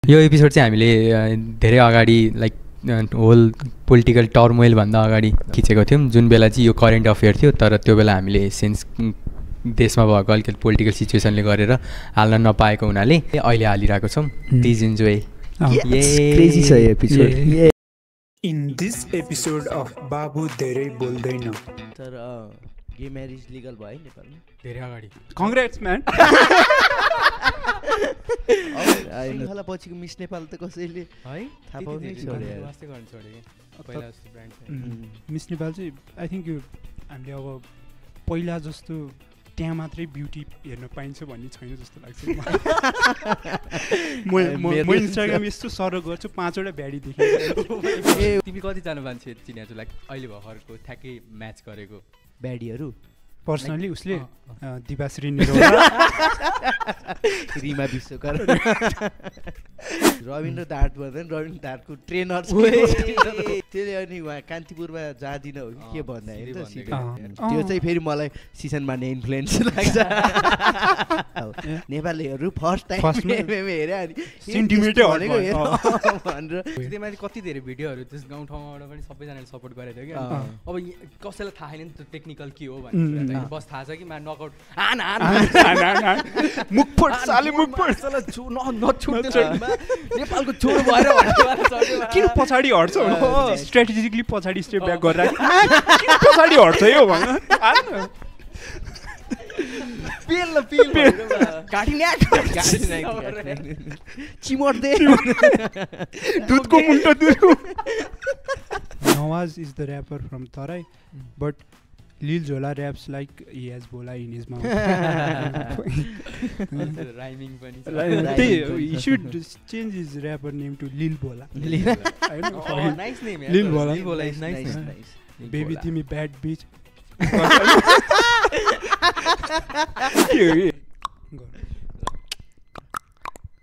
यो एपिसोड चाहिँ हामीले धेरै अगाडि लाइक होल पोलिटिकल टर्मोइलभन्दा अगाडि खिचेको थियौँ, जुन बेला चाहिँ यो करेन्ट अफेयर थियो। तर त्यो बेला हामीले सेन्स देशमा भएको अलिकति पोलिटिकल सिचुएसनले गरेर हाल्न नपाएको हुनाले अहिले हालिरहेको छौँ। Please enjoy. क्रेजी छ यो episode. In this episode of बाबु धेरै बोल्दैन। तर गे म्यारेज लिगल भयो नेपालमा धेरै अगाडि। Congrats man. होला पछिको मिस नेपाल त कसैले है थाहा पाउनै छोड्यो। मिस नेपाल चाहिँ आई थिङ्क यो हामीले अब पहिला जस्तो त्यहाँ मात्रै ब्युटी हेर्न पाइन्छ भन्ने छैन जस्तो लाग्छ। म इन्स्टाग्राम यस्तो सर्च गर्छु 5वटा भ्याडी देखेँ। तिमी कतिजना मान्छे चिने छु लाइक अहिले भर्खरको ठ्याक्कै म्याच गरेको ब्याडीहरू? पर्सनली उसले दिवाश्री रिमा विश्वकर, रविन्द्र दाहात भन्दैन, रविन्द्र दाहातको ट्रेनर त्यसले अनि उहाँ कान्तिपुरमा जाँदिन हो कि के भन्दा होइन त सिधै। त्यो चाहिँ फेरि मलाई सिजन मान्ने इन्फ्लुएन्स लाग्छ। नेपालीहरू फर्स्ट टाइम हेरे अनि सेन्टिमेन्टै भनेको भनेर त्यसमा कति धेरै भिडियोहरू त्यस गाउँ ठाउँबाट पनि सबैजनाले सपोर्ट गरेको थियो कि अब कसैलाई थाहा छैन नि त टेक्निकल के हो भन्ने बस थाहा छ कि मा नकआउट मुखफोड साले मुखफोड नेपालको छोरो भएर किन पछाडि हट्छ? स्ट्राटेजिकली पछाडि स्टेप ब्याक गरेर किन पछाडि हट्छ यो भन। चिमर्दे दुधको मुन्टो दुधको। Nawaz is the rapper from Tarai, but Lil Zola raps like he has bola in his mouth. Rhyming पनि He should change his rapper name to Lil Bola. Nice name. Lil Bola. Lil Bola is nice. Baby Timmy bad bitch.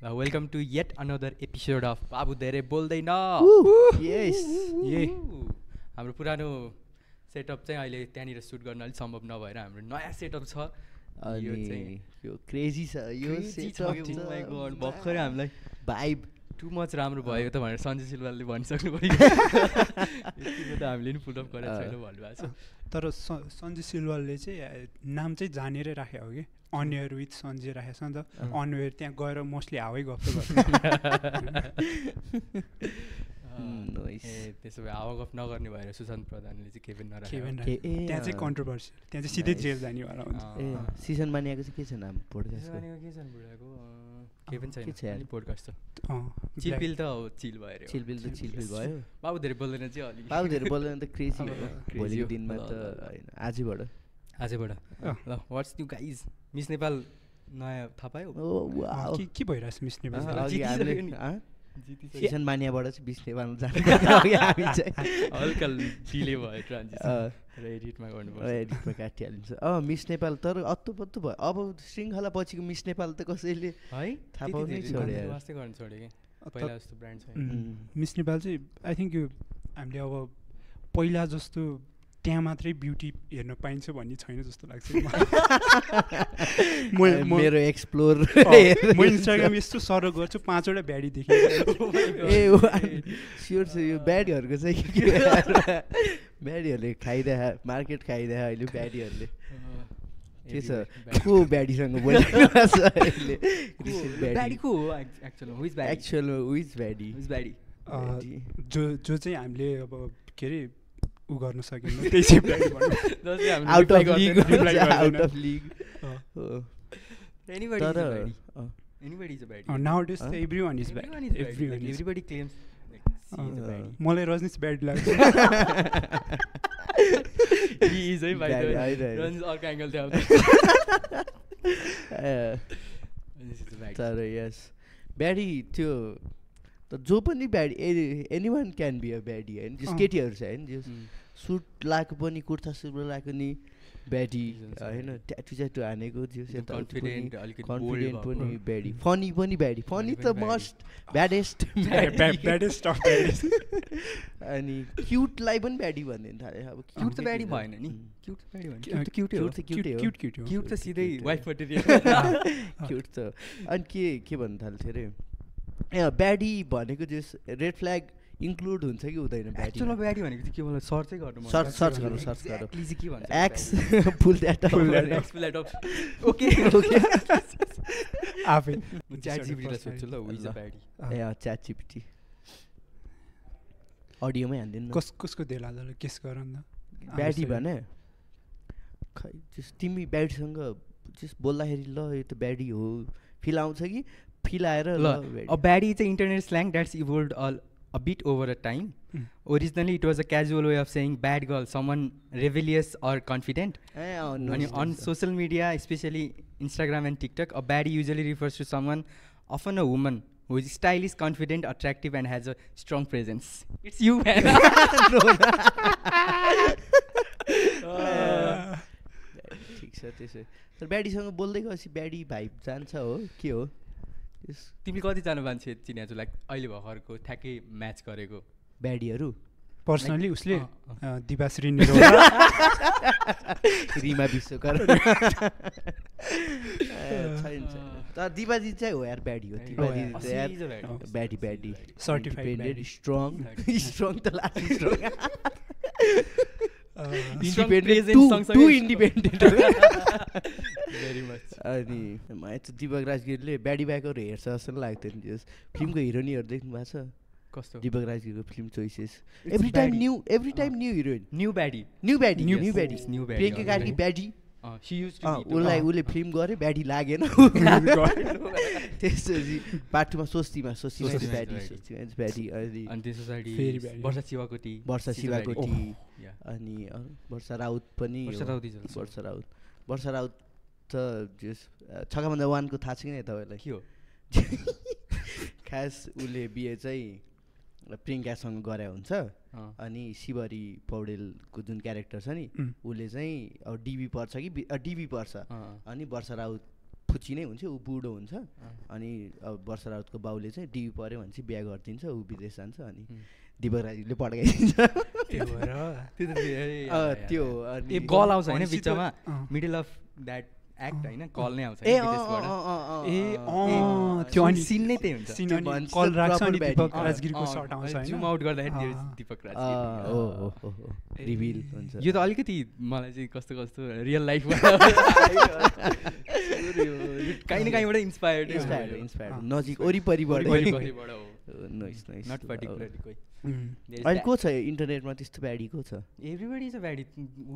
Welcome to yet another episode of बाबु धेरै बोल्दैन। Yes. हाम्रो पुरानो setup चाहिँ अहिले त्यहाँनिर suit गर्न अलिक सम्भव नभएर हाम्रो नयाँ सेटअप छ। यो चाहिँ यो क्रेजी छ यो सेटअप। भर्खरै हामीलाई भाइब टु मच राम्रो भयो त भनेर सञ्जय सिल्वालले भनिसक्नु पऱ्यो। यतिको त हामीले नि पुटअप गरेको छैन भन्नुभएको छ। तर सञ्जय सिल्वालले चाहिँ नाम चाहिँ जानेरै राखेको हो कि अनवेयर विथ सञ्जय राखेको छ नि त। अनवेयर त्यहाँ गएर मोस्टली हावै गफ गर्छ। त्यसो भए हावा गफ नगर्ने भएर सुशान्त प्रधानले चाहिँ केही पनि नराखेको। त्यहाँ चाहिँ कन्ट्रोभर्सी, त्यहाँ चाहिँ सिधै जेल जानेवाला हुन्छ। सिजन मानिएको चाहिँ के छ नाम पोडकास्टको? के छ बुढाको केही पनि छैन पोडकास्ट त। चिलपिल त हो, चिल भएर चिलपिल त चिलपिल भयो। बाबु धेरै बोल्दैन चाहिँ अलि बाबु धेरै बोल्दैन त क्रेजी भयो भोलिको दिनमा त होइन आजबाट ल what's new guys. Miss Nepal नयाँ थाहा पायो के भइरहेछ मिस नेपाल? सिजन मानियाबाट चाहिँ बिस नेपाल जानु हामी चाहिँ हल्का डिले भयो ट्रान्जिसन र एडिटमा गर्नुपर्छ, एडिटमा काटिहालिन्छ। मिस नेपाल तर अत्तुपत्तु भयो। अब श्रृङ्खला पछिको मिस नेपाल त कसैले है थाहा पाउनै छोड्यो। वास्तै गर्न छोड्यो कि पहिला जस्तो ब्रान्ड छैन। मिस नेपाल चाहिँ आई थिङ्क यो हामीले अब पहिला जस्तो त्यहाँ मात्रै ब्युटी हेर्न पाइन्छ भन्ने छैन जस्तो लाग्छ। मेरो एक्सप्लोर म इन्स्टाग्राम यस्तो सर्च गर्छु 5वटा भ्याडी देखेँ। स्योर छ यो ब्याडीहरूको चाहिँ ब्याडीहरूले खाइदिए मार्केट खाइदिए अहिले ब्याडीहरूले के छ को ब्याडीसँग बोलिरहेको छ अहिले? जो चाहिँ हामीले अब के अरे उ गर्न सकिन्न त्यही चाहिँ out of league. Nowadays everyone is bad. Everybody claims मलाई रजनीश ब्याड लाग्छ। He is a bad. Runs all angle there. तर यस ब्याडी त्यो त जो पनि baddie anyone can be a baddie होइन। जस केटीहरू छ होइन जस सुट लगाएको पनि कुर्ता सुट लगाएको नि ब्याडी होइन, ट्याटु च्याटु हानेको कन्फिडेन्ट पनि ब्याडी, फनी पनि ब्याडी। फनी त मस्ट ब्याडेस्ट अफ ब्याडेस्ट। अनि क्युटलाई पनि ब्याडी भनिदिनु थाल्यो। अब क्युट त ब्याडी भएन नि, क्युट त ब्याडी भएन, क्युट त सिधै वाइफ मटेरियल। क्युट त अनि के भन्नु थाल्थ्यो अरे ब्याडी भनेको जस रेड फ्ल्याग इन्क्लुड हुन्छ कि हुँदैन ब्याडी एक्चुअलमा ब्याडी भनेको चाहिँ के भन्नु सर्चै गर्नु सर्च गरौँ एक्चुअली चाहिँ के भन्छ एक्स फुल द्याट ओके आफै च्याट जिपिटीलाई सोध्छु ल हु इज अ ब्याडी ए च्याट जिपिटी अडियोमै हान्दिनु कसको देला केस गर न ब्याडी भने खै जस तिमी ब्याडीसँग जस बोल्दाखेरि ल यो त ब्याडी हो फिल आउँछ कि फिल आएर ल अ ब्याडी चाहिँ internet slang that's evolved a bit over a time. Originally it was a casual way of saying bad girl, someone rebellious or confident. On social media, especially Instagram and TikTok, a baddie usually refers to someone, often a woman, who is stylish, confident, attractive and has a strong presence. It's you, man. ठिक छ त्यसो तर ब्याडीसँग बोल्दै गएपछि body vibe जान्छ हो के हो तिमीले कतिजना मान्छे चिनेको छु लाइक अहिले भर्खरको ठ्याक्कै म्याच गरेको ब्याडीहरू पर्सनली उसले दिवाश्री रिमा विश्वकर्मा छैन तर दिवाजी चाहिँ हो यार ब्याडी हो दिवाजी यार ब्याडी सर्टिफाइड स्ट्रङ त लाग्छ इन्डिपेन्डेन्ट भेरी मच अनि मलाई चाहिँ दिपक राजगिरीले ब्याडी ब्याकहरू हेर्छ जस्तो लाग्थ्यो नि त्यस फिल्मको हिरोइनहरू देख्नु भएको छ कस्तो दिपक राजगिरीको film choices every time new heroine new baddie Priyanka Karki baddie उसले फिल्म गऱ्यो ब्याडी लागेन त्यसपछि पार्ट 2मा सोच्तीमा ब्याडी अनि वर्षा शिवाकोटी अनि वर्षा राउत पनि वर्षा राउत त जस छक्काभन्दा 1 को थाहा छ कि नै तपाईँलाई के हो खास उसले बिहे चाहिँ प्रियङ्कासँग गरे हुन्छ अनि शिवरी पौडेलको जुन क्यारेक्टर छ नि उसले चाहिँ अब डिबी पर्छ कि डिबी पर्छ अनि वर्षा राउत फुच्ची नै हुन्छ ऊ बुढो हुन्छ अनि अब वर्षा राउतको बाउले चाहिँ डिबी पऱ्यो भने चाहिँ बिहा गरिदिन्छ ऊ विदेश जान्छ अनि दिपक राजले पड्काइदिन्छ त्यो अनि कल आउँछ होइन बिचमा मिडल अफ द्याट एक्ट हैन कल नै आउँछ त्यो अनि सिन नै त्यही हुन्छ कल राख्छ अनि दिपक राजगिरीको शट आउँछ हैन जुम आउट गर्दाखेरि दिपक राजगिरी रिभिल हुन्छ यो त अलिकति मलाई चाहिँ कस्तो रियल लाइफमा काहीँ न काहीँबाट इन्स्पायर्ड नजिक वरिपरिबाट नाइस नट पर्टिकुलरली कोही अहिले को छ इन्टरनेटमा त्यस्तो ब्याडी को छ everybody is a baddie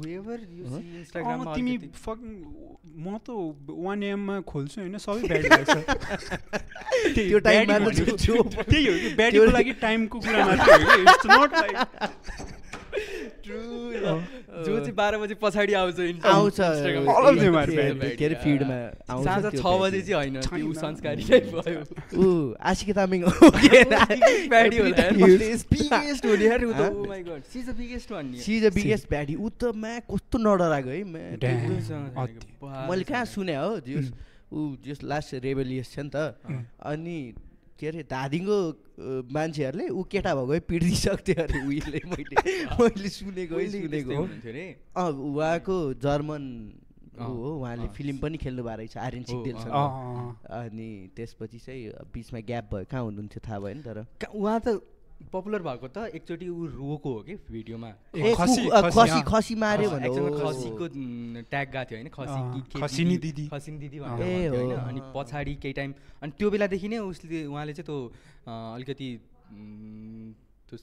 whoever you see इन्स्टाग्राममा तिमी म त 1 AM मा खोल्छु हैन सबै ब्याडी लाग्छ त्यो टाइममा त्यही हो कि ब्याडीको लागि टाइमको कुरा मात्रै हो इट्स नट लाइक ट्रु जो चाहिँ 12 बजे पछाडी आउँछ इन्स्टाग्राम के रे फिडमा आउँछ साँझ 6 बजे चाहिँ हैन त्यो संस्कारी टाइप भयो ऊ आशिकी तामिङ ब्याडी होला बिगेस्ट हो यार उ त oh my god she is the biggest one she is the biggest baddie उ त मा कस्तो नडराको है मैले कहाँ सुने हो ऊ जस लास्ट रेबेलियस छ नि त अनि के अरे धादिङको मान्छेहरूले ऊ केटा भएको पिटिदिइसक्थ्यो अरे उहिले मैले सुनेको उहाँको जर्मन हो उहाँले फिल्म पनि खेल्नु भएको रहेछ आर्यन सिग्देलसँग अनि त्यसपछि चाहिँ बिचमा ग्याप भयो कहाँ हुनुहुन्थ्यो थाहा भएन तर उहाँ त पपुलर भएको त एकचोटि ऊ रोको हो कि भिडियोमा खसी मार्यो भनेर खसीको ट्याग गएको थियो होइन खसिनी दिदी भनेर अनि पछाडि केही टाइम अनि त्यो बेलादेखि नै उहाँले चाहिँ त्यो अलिकति त्यो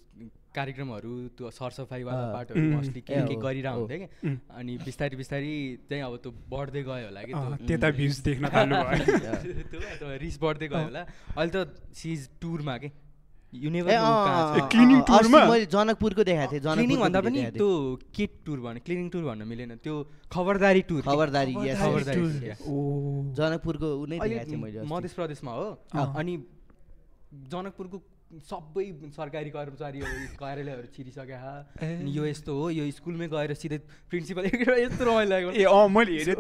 कार्यक्रमहरू त्यो सरसफाइवाला पार्टहरू मोस्टली के गरिरहेको हुन्थ्यो कि अनि बिस्तारै चाहिँ अब त्यो बढ्दै गयो होला कि त्यता भ्युज देख्न थाल्नु भयो त्यो रिस बढ्दै गयो होला अहिले त सी इज टुरमा के क्लिनिङ टुरमा मैले जनकपुरको देखाएको थिएँ क्लिनिङ भन्दा पनि त्यो किट टुर भन्नु क्लिनिङ टुर भन्न मिलेन त्यो खबरदारी जनकपुरको उ नै देखाएको थिएँ मैले मध्य प्रदेशमा हो अनि जनकपुरको सबै सरकारी कार्यालयहरू छिरिसके अनि यो यस्तो हो यो स्कुलमै गएर सिधै प्रिन्सिपल यस्तो रमाइलो लाग्यो मैले हेरेँ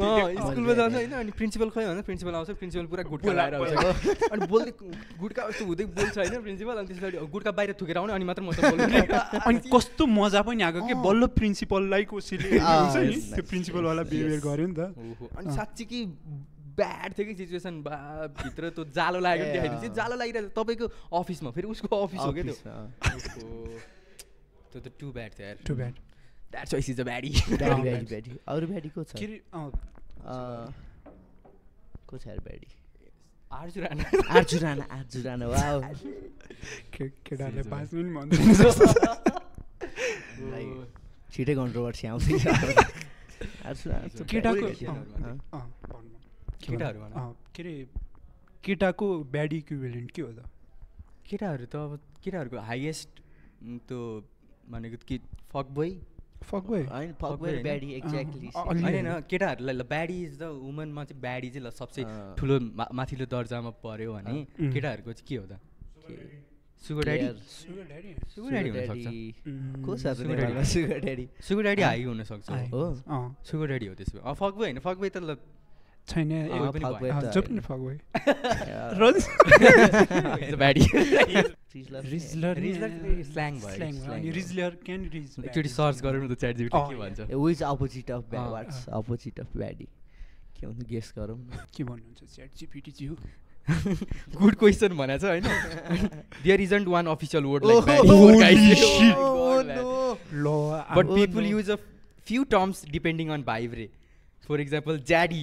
स्कुलमा जान्छ होइन अनि प्रिन्सिपल खै भन्दा प्रिन्सिपल आउँछ प्रिन्सिपल पुरा गुटका लगाएर आउँछ अनि बोल्दै गुटका यस्तो हुँदै बोल्छ होइन प्रिन्सिपल अनि त्यसपछि गुटका बाहिर थुकेर आउने अनि मात्र म त बोल्नु अनि कस्तो मजा पनि आएको कि बल्ल प्रिन्सिपललाई कसैले त्यो प्रिन्सिपलवाला बिहेभियर गर्यो नि त अनि साँच्चै कि ब्याड थियो कि सिचुएसन भित्र त्यो जालो लागेको देखाइदिन्छ जालो लागिरहेको तपाईँको अफिसमा फेरि उसको अफिस हो क्या त्यो त्यो त टु ब्याड थियो यार too bad that's why she is a baddie baddie अरू ब्याडी को छ के रे को छ यार ब्याडी आर्जु राणा वाउ केटाहरूले 5 मिनट भन्दैन जस्तो छिटै कन्ट्रोभर्सी आउँछ केटाको केटाहरूमा के अरे केटाको ब्याड इक्विभेलेन्ट के हो त केटाहरू त अब केटाहरूको हाइएस्ट त्यो भनेको कि फक बोय होइन ब्याडी एक्ज्याक्टली होइन केटाहरूलाई ल ब्याडी इज द वुमनमा चाहिँ ब्याडी चाहिँ ल सबसे ठुलो माथिल्लो दर्जामा पऱ्यो भने केटाहरूको चाहिँ के हो त सुगर ड्याडी सुगर ड्याडी हाई हुनसक्छ हो सुगर ड्याडी हो त्यसो भए फक बोय होइन फक बोय त ल छैन जो पनि fuck boy rizzler can rizz एकचोटि सर्च गरौँ न त च्याट जिपिटी के भन्छ which opposite of what's opposite of baddie के हुन्छ गेस गरौँ के भन्नुहुन्छ च्याट जिपिटी ज्यू गुड क्वेसन भनेको छ होइन there isn't one official word like baddie but people use a few terms depending on vibe रे for example zaddy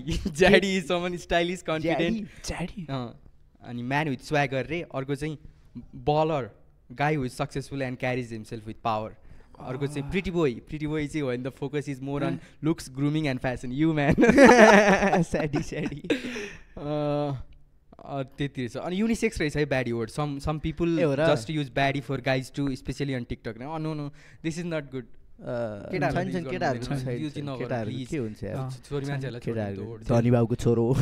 is some stylish confident अनि म्यान विथ स्वागर रे अर्को चाहिँ baller guy who is successful and carries himself with power अर्को चाहिँ pretty boy चाहिँ हो the focus is more on looks grooming and fashion you man saddie त्यति रहेछ अनि युनिसेक्स रहेछ है baddie word some people just use baddie for guys too specially on TikTok no this is not good धनी बाबुको छोरो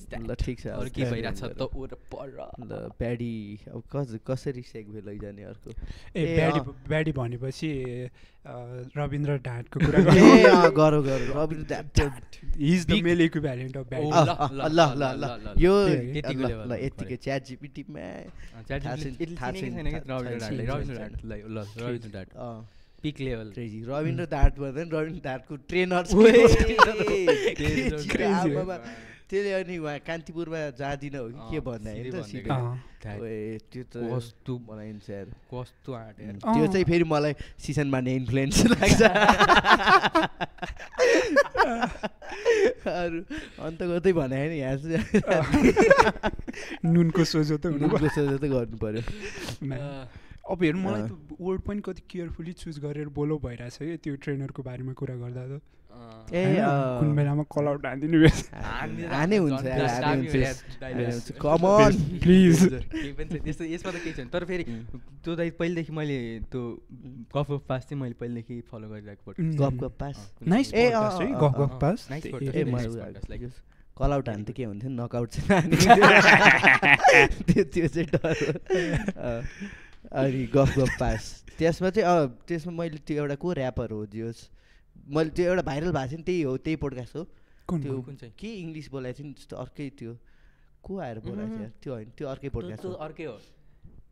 ल ठिक छ अरू के भइरहेछ त ल ब्याडी अब कसरी सेगवे लैजाने अर्को ब्याडी भनेपछि रविन्द्र ढाँटको कुरा गरौँ रविन्द्र ढाँट is the male equivalent of baddie ल यो ल यतिकै च्याट जिपिटीमा पिक लेभल रविन्द्र ढाँट भन्दा रविन्द्र ढाँटको ट्रेनर त्यसले अनि उहाँ कान्तिपुरमा जाँदिन हो कि के भन्दा त्यो त कस्तो बनाइन्छ यार कस्तो आँट त्यो चाहिँ फेरि मलाई सिजन मार्ने इन्फ्लुएन्स लाग्छ अरू अन्त कतै भने नि यहाँ नुनको सोझो त गर्नु पर्यो अब हेर्नु मलाई त वर्ड पनि कति केयरफुली चुज गरेर बोलो भइरहेछ है त्यो ट्रेनरको बारेमा कुरा गर्दा त कुन बेलामा कल आउट हानिदिनु हाने हुन्छ कमन प्लिज यसमा त केही छैन तर फेरि त्यो दाइ पहिलेदेखि मैले त्यो गफ पास चाहिँ मैले पहिलेदेखि फलो गरिरहेको गफ पास नाइस ए गफ पास कल आउट हान्थ्यो के हुन्थ्यो नकआउट चाहिँ त्यो चाहिँ डर अनि गफ पास त्यसमा चाहिँ मैले त्यो एउटा को ऱ्यापर हो जोस् मैले त्यो एउटा भाइरल भएको थियो नि त्यही हो त्यही पोडकास्ट हो त्यो के इङ्ग्लिस बोलाएको थियो नि जस्तो अर्कै त्यो को आएर बोलाएको थियो त्यो होइन त्यो अर्कै पोडकास्ट हो अर्कै हो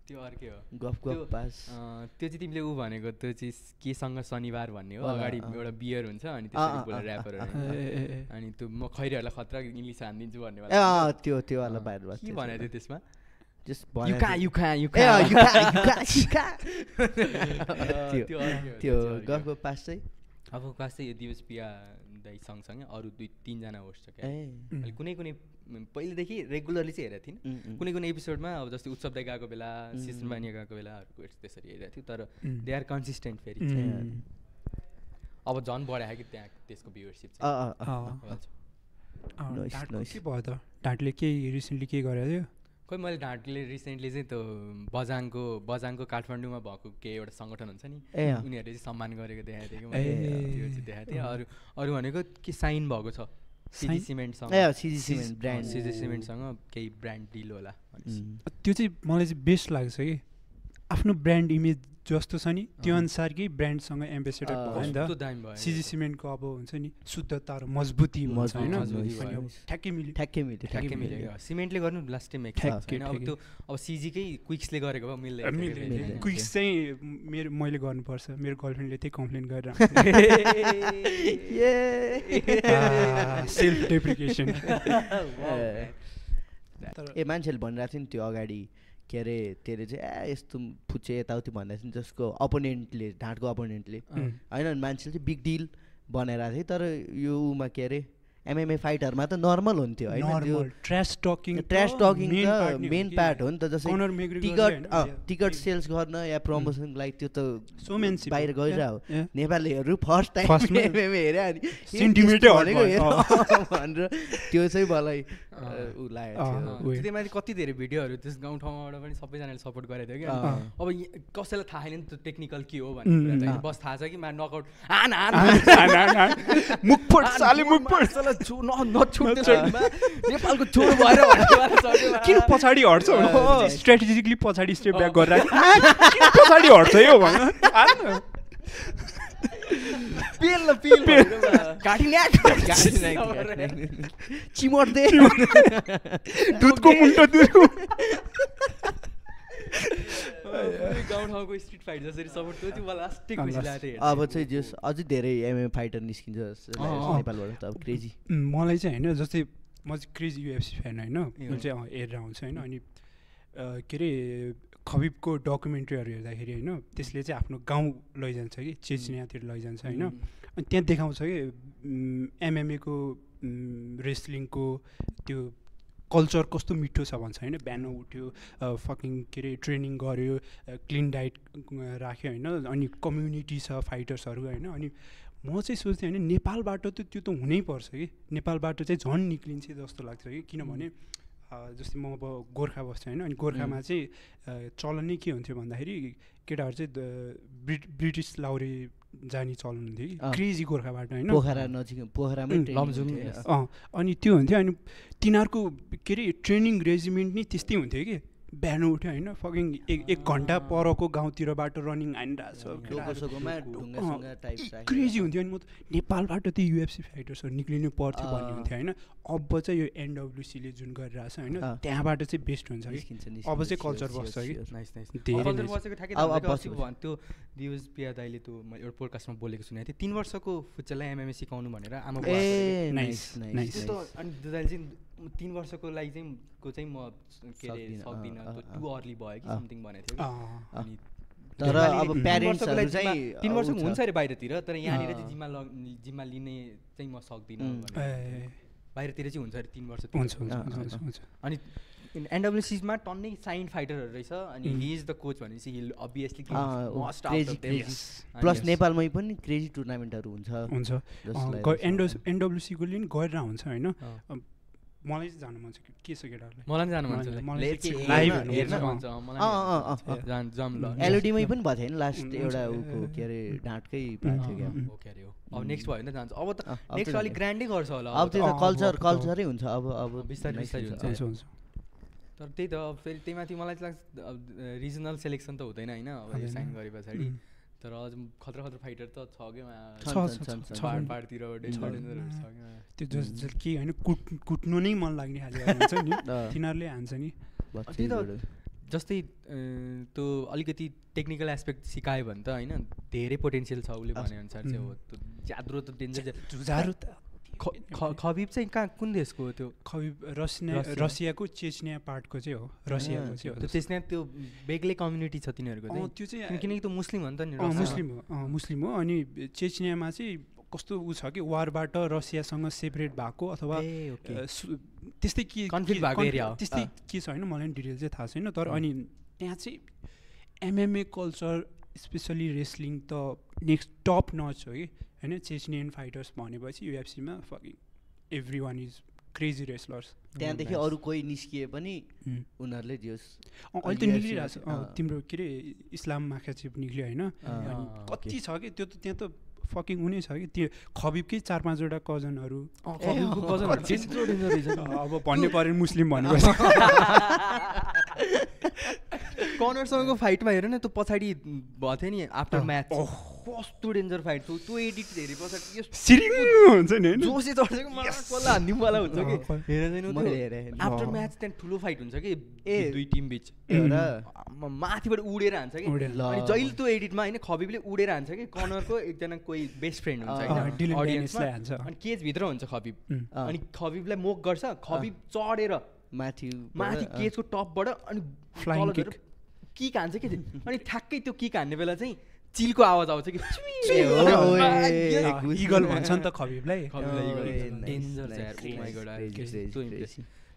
त्यो अर्कै हो गफ पास त्यो चाहिँ तिमीले ऊ भनेको त्यो चाहिँ केसँग शनिबार भन्ने हो अगाडि एउटा बियर हुन्छ अनि त्यसरी बोलेर ऱ्यापरहरू अनि त्यो म खैरीहरूलाई खतरा इङ्ग्लिस हानिदिन्छु भन्ने त्यो वाला भाइरल भएको के भनेको थियो त्यसमा त्यो गफ पास चाहिँ अब खास चाहिँ यो दिवस प्रिया दाइ सँगसँगै अरू 2-3जना होस्ट छ क्या कुनै पहिलेदेखि रेगुलरली चाहिँ हेरेको थिइनँ कुनै एपिसोडमा अब जस्तै उत्सव दाइ गएको बेला सिजन बानिया गएको बेलाहरूको त्यसरी हेरेको थियो तर दे आर कन्सिस्टेन्ट फेरि अब झन् बढायो कि त्यहाँ त्यसको भ्युवरसिप के भयो त ढाँटले केही रिसेन्टली के गरेको थियो खोइ मैले ढाँटले रिसेन्टली चाहिँ त्यो बजाङको काठमाडौँमा भएको केही एउटा सङ्गठन हुन्छ नि उनीहरूले चाहिँ सम्मान गरेको देखाएको थियो कि मैले त्यो चाहिँ देखाएको थिएँ अरू भनेको के साइन भएको छ सिजी सिमेन्टसँग केही ब्रान्ड डिल होला त्यो चाहिँ मलाई चाहिँ बेस्ट लाग्छ कि आफ्नो ब्रान्ड इमेज जस्तो छ नि त्यो अनुसारकै ब्रान्डसँग एम्बेसेडर भयो नि कस्तो त दामी भयो सिजी सिमेन्टको अब हुन्छ नि शुद्धता र मजबुती हुन्छ होइन मजबुती अनि भयो। अब ठ्याक्कै मिल्यो ठ्याक्कै मिल्यो ठ्याक्कै मिलेको सिमेन्टले गर्नु लास्ट टाइम मेक सेन्स हैन अब त्यो अब सिजीकै क्विक्सले गरेको भए मिल्दैन क्विक्स चाहिँ मेरो मैले गर्नुपर्छ मेरो गर्लफ्रेन्डले त्यही कम्प्लेन गरेर सेल्फ डेप्रिकेसन ए मान्छेले भनिरहेको थियो नि त्यो अगाडि के अरे त्यसले चाहिँ यस्तो फुच्चे यताउति भन्दैछ नि जसको अपोनेन्टले ढाँटको अपोनेन्टले होइन मान्छेले चाहिँ बिग डिल बनाइरहेको थियो तर यो उमा के अरे एमएमए फाइटरमा त नर्मल हुन्थ्यो होइन ट्र्यास टकिङ त मेन पार्ट हो नि त जस्तै टिकट सेल्स गर्न या प्रमोसनको लागि त्यो त बाहिर गइरह्यो नेपालीहरू फर्स्ट टाइम एमएमए हेऱ्यो अनि भनेर त्यो चाहिँ मलाई ऊ लागेको थियो त्यही कति धेरै भिडियोहरू त्यस गाउँ ठाउँबाट पनि सबैजनाले सपोर्ट गरेको थियो कि अब कसैलाई थाहा छैन नि त्यो टेक्निकल के हो भन्ने कुरा बस थाहा छ कि नकआउट नेपालको चोर भएर किन पछाडि हट्छ स्ट्राटेजिकली पछाडि स्टेप ब्याक गरेर किन पछाडि हट्छ यो भन चिमट दे दुधको मुन्टो दुधको गाउँठाउँको स्ट्रिट फाइट जसरी सपोर्ट थियो त्यो मलाई लास्टै खुसी लाग्थ्यो अब चाहिँ जस अझै धेरै एमएमए फाइटर निस्किन्छ नेपालबाट त अब क्रेजी मलाई चाहिँ होइन जस्तै म चाहिँ क्रेजी युएफसी फ्यान होइन म चाहिँ हेरेर आउँछु होइन अनि के अरे खबिबको डकुमेन्ट्रीहरू हेर्दाखेरि होइन त्यसले चाहिँ आफ्नो गाउँ लैजान्छ कि चेचनियातिर लैजान्छ होइन अनि त्यहाँ देखाउँछ कि एमएमएको रेस्लिङको त्यो कल्चर कस्तो मिठो छ भन्छ होइन बिहान उठ्यो फकिङ के अरे ट्रेनिङ गर्यो क्लिन डाइट राख्यो होइन अनि कम्युनिटी छ फाइटर्सहरू होइन अनि म चाहिँ सोच्थेँ होइन नेपालबाट त त्यो त हुनैपर्छ कि नेपालबाट चाहिँ झन् निक्लिन्छ जस्तो लाग्छ कि किनभने जस्तै म अब गोर्खा बस्थेँ होइन अनि गोर्खामा चाहिँ चलन नै के हुन्थ्यो भन्दाखेरि केटाहरू चाहिँ ब्रिटिस लाउरे जाने चलन हुन्थ्यो कि क्रेजी गोर्खाबाट होइन पोखरा नजिक पोखरामै अनि त्यो हुन्थ्यो अनि तिनीहरूको के अरे ट्रेनिङ रेजिमेन्ट नै त्यस्तै हुन्थ्यो कि बिहान उठ्यो होइन फकिङ एक घन्टा परको गाउँतिरबाट रनिङ हानिरहेको छ क्रेजी हुन्थ्यो अनि म त नेपालबाट त युएफसी फाइटर्सहरू निक्लिनु पर्थ्यो भन्ने हुन्थ्यो होइन अब चाहिँ यो एनडब्ल्युसीले जुन गरिरहेछ होइन त्यहाँबाट चाहिँ बेस्ट हुन्छ कि अब चाहिँ कल्चर बस्छ कि त्यो दिवस पिया दाइले त्यो एउटा पोडकास्टमा बोलेको सुनेको थिएँ 3 वर्षको फुच्चालाई एमएमए सिकाउनु भनेर आमा अनि दाइले चाहिँ 3 वर्षको लागि चाहिँ म के अरे सक्दिनँ टु अर्ली भयो कि समथिङ भनेको थियो अनि तर अब प्यारेन्ट्सहरु चाहिँ 3 वर्षको हुन्छ अरे बाहिरतिर तर यहाँनिर चाहिँ जिम्मा लिने चाहिँ म सक्दिनँ बाहिरतिर चाहिँ हुन्छ अरे 3 वर्ष हुन्छ अनि एनडब्ल्युसीमा टन्नै साइन फाइटरहरू रहेछ अनि हि इज द कोच भनेपछि हि अभियसली प्लस नेपालमै पनि क्रेजी टुर्नामेन्टहरू हुन्छ एनडब्ल्युसीको पनि गरेर हुन्छ होइन मलाई चाहिँ जानु मन छ के छ केटाहरूलाई मलाई पनि जानु मन छ एलओडीमै पनि भएको थियो नि लास्ट एउटा के अरे ढाँटकै पाएको थियो क्या अब नेक्स्ट भयो भने जान्छ अब त नेक्स्ट अलिक ग्रान्डै गर्छ होला अब त्यो कल्चरै हुन्छ अब बिस्तारै हुन्छ तर त्यही त फेरि त्यही माथि मलाई चाहिँ लाग्छ रिजनल सेलेक्सन त हुँदैन होइन अब साइन गरे पछाडि तर अझ खतरा फाइटर त छ क्या पाहाडतिरबाट त्यो के होइन कुट्नु नै मन लाग्ने खाले हुन्छ नि तिनीहरूले हान्छ नि त्यही त जस्तै त्यो अलिकति टेक्निकल एस्पेक्ट सिकायो भने त होइन धेरै पोटेन्सियल छ उसले भनेअनुसार चाहिँ हो त्यो ज्याद्रो त डेन्जर खबिब चाहिँ कहाँ कुन देशको हो त्यो खबिब रसियाको चेचनिया पार्टको चाहिँ हो रसियाको चाहिँ हो चेचनिया त्यो बेग्लै कम्युनिटी छ तिनीहरूको चाहिँ त्यो चाहिँ किनकि त्यो मुस्लिम हो नि त नि मुस्लिम हो अनि चेचनियामा चाहिँ कस्तो ऊ छ कि वारबाट रसियासँग सेपरेट भएको अथवा त्यस्तै के कन्फ्लिक्ट भएको एरिया हो त्यस्तै के छ होइन मलाई डिटेल चाहिँ थाहा छैन तर अनि त्यहाँ चाहिँ एमएमए कल्चर स्पेसली रेस्लिङ त नेक्स्ट टप नच हो कि होइन चेचनियन फाइटर्स भनेपछि युएफसीमा fucking everyone is crazy wrestlers त्यहाँदेखि अरू कोही निस्किए पनि उनीहरूले दियोस् अहिले त निक्लिरहेको छ तिम्रो के अरे इस्लाम माखाचिप निक्ल्यो होइन कति छ कि त्यो त त्यहाँ त फकिङ हुने छ कि त्यो खबिबकै 4-5वटा कजनहरू अब भन्ने पऱ्यो मुस्लिम भनेपछि कर्नरसँगको फाइटमा हेर न त्यो पछाडि भएको थियो नि आफ्टर म्याच कस्तो डेन्जर फाइट थियो त्यो एडिट हेरे पछाडि हुन्छ नि होइन जोसे चढ्छ कि मलाई कसलाई हान्दिमवाला हुन्छ कि हेरेर आफ्टर म्याच त्यहाँ ठुलो फाइट हुन्छ कि दुई टिम बिच माथिबाट उडेर हान्छ कि अनि जहिले त्यो एडिटमा होइन खबिबले उडेर हान्छ कि कर्नरको एकजना कोही बेस्ट फ्रेन्ड हुन्छ होइन अडियन्समा अनि केजभित्र हुन्छ खबिब अनि खबिबलाई मोक गर्छ खबिब चढेर माथि केजको टपबाट अनि फ्लाइङ किक हान्छ कि अनि ठ्याक्कै त्यो किक हान्ने बेला चाहिँ चिलको आवाज आउँछ कि इगल भन्छ नि त खबिबलाई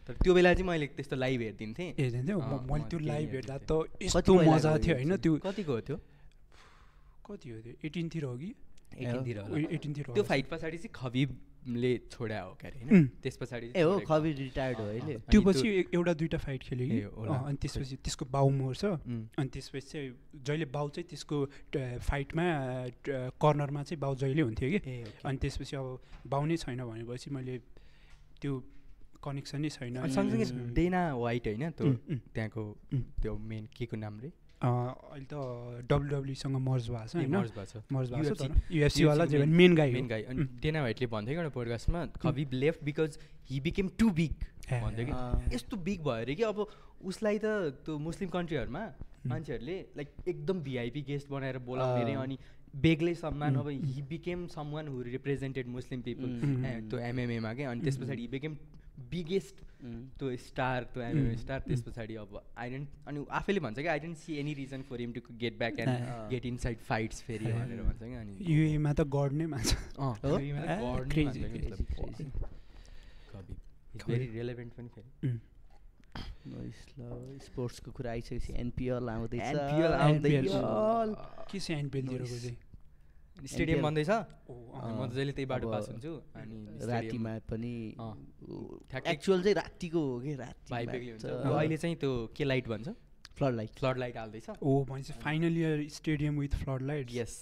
तर त्यो बेला चाहिँ मैले त्यस्तो लाइभ हेरिदिन्थेँ मैले त्यो लाइभ हेर्दा त यस्तो मजा थियो होइन त्यो कतिको हो त्यो कति हो त्यो 18 तिर हो कि 18 तिर त्यो फाइट पछाडि चाहिँ खबिबले छोड्या हो क्यारे होइन त्यस पछाडि हो खबिब रिटायर्ड हो अहिले त्यो पछि एउटा दुईटा फाइट खेल्यो कि अनि त्यसपछि त्यसको बाउ मर्छ अनि त्यसपछि चाहिँ जहिले बाउ चाहिँ त्यसको फाइटमा कर्नरमा चाहिँ बाउ जहिले हुन्थ्यो कि अनि त्यसपछि अब बाउ नै छैन भनेपछि मैले त्यो कनेक्सन नै छैन सँगसँगै डेना वाइट होइन त्यो त्यहाँको त्यो मेन के को नाम रे अहिले त डब्ल्युडब्ल्यूसँग मर्ज भएको छ होइन UFC वाला जे मेन गाई अनि डेना वाइटले भन्थ्यो कि एउटा पोडकास्टमा Khabib left because he became too big भन्थ्यो कि यस्तो बिग भयो अरे कि अब उसलाई त त्यो मुस्लिम कन्ट्रीहरूमा मान्छेहरूले लाइक एकदम भिआइपी गेस्ट बनाएर बोलाउने अरे अनि बेग्लै सम्मान अब he became someone who represented Muslim people त्यो एमएमएमा के अनि त्यस पछाडि हि बिकेम बिगेस्ट त्यो स्टार त्यो एमएमए स्टार त्यस पछाडि अब अनि आफैले भन्छ कि I don't see any reason for him to get back and get inside fights फेरि भनेर भन्छ कि अनि युएमा त गड नै मान्छ भेरी रेलेभेन्ट पनि फेरि स्पोर्ट्सको कुरा आइसकेपछि एनपिएल आउँदैछ के छ एनपिएलतिरको चाहिँ स्टेडियम बन्दैछ म त जहिले त्यही बाटो पास हुन्छु अनि रातिमा पनि एक्चुअल चाहिँ रातिको हो कि राति भाइ बेग्लै हुन्छ अहिले चाहिँ त्यो के लाइट भन्छ फ्लड लाइट हाल्दैछ भनेपछि final year stadium with flood light यस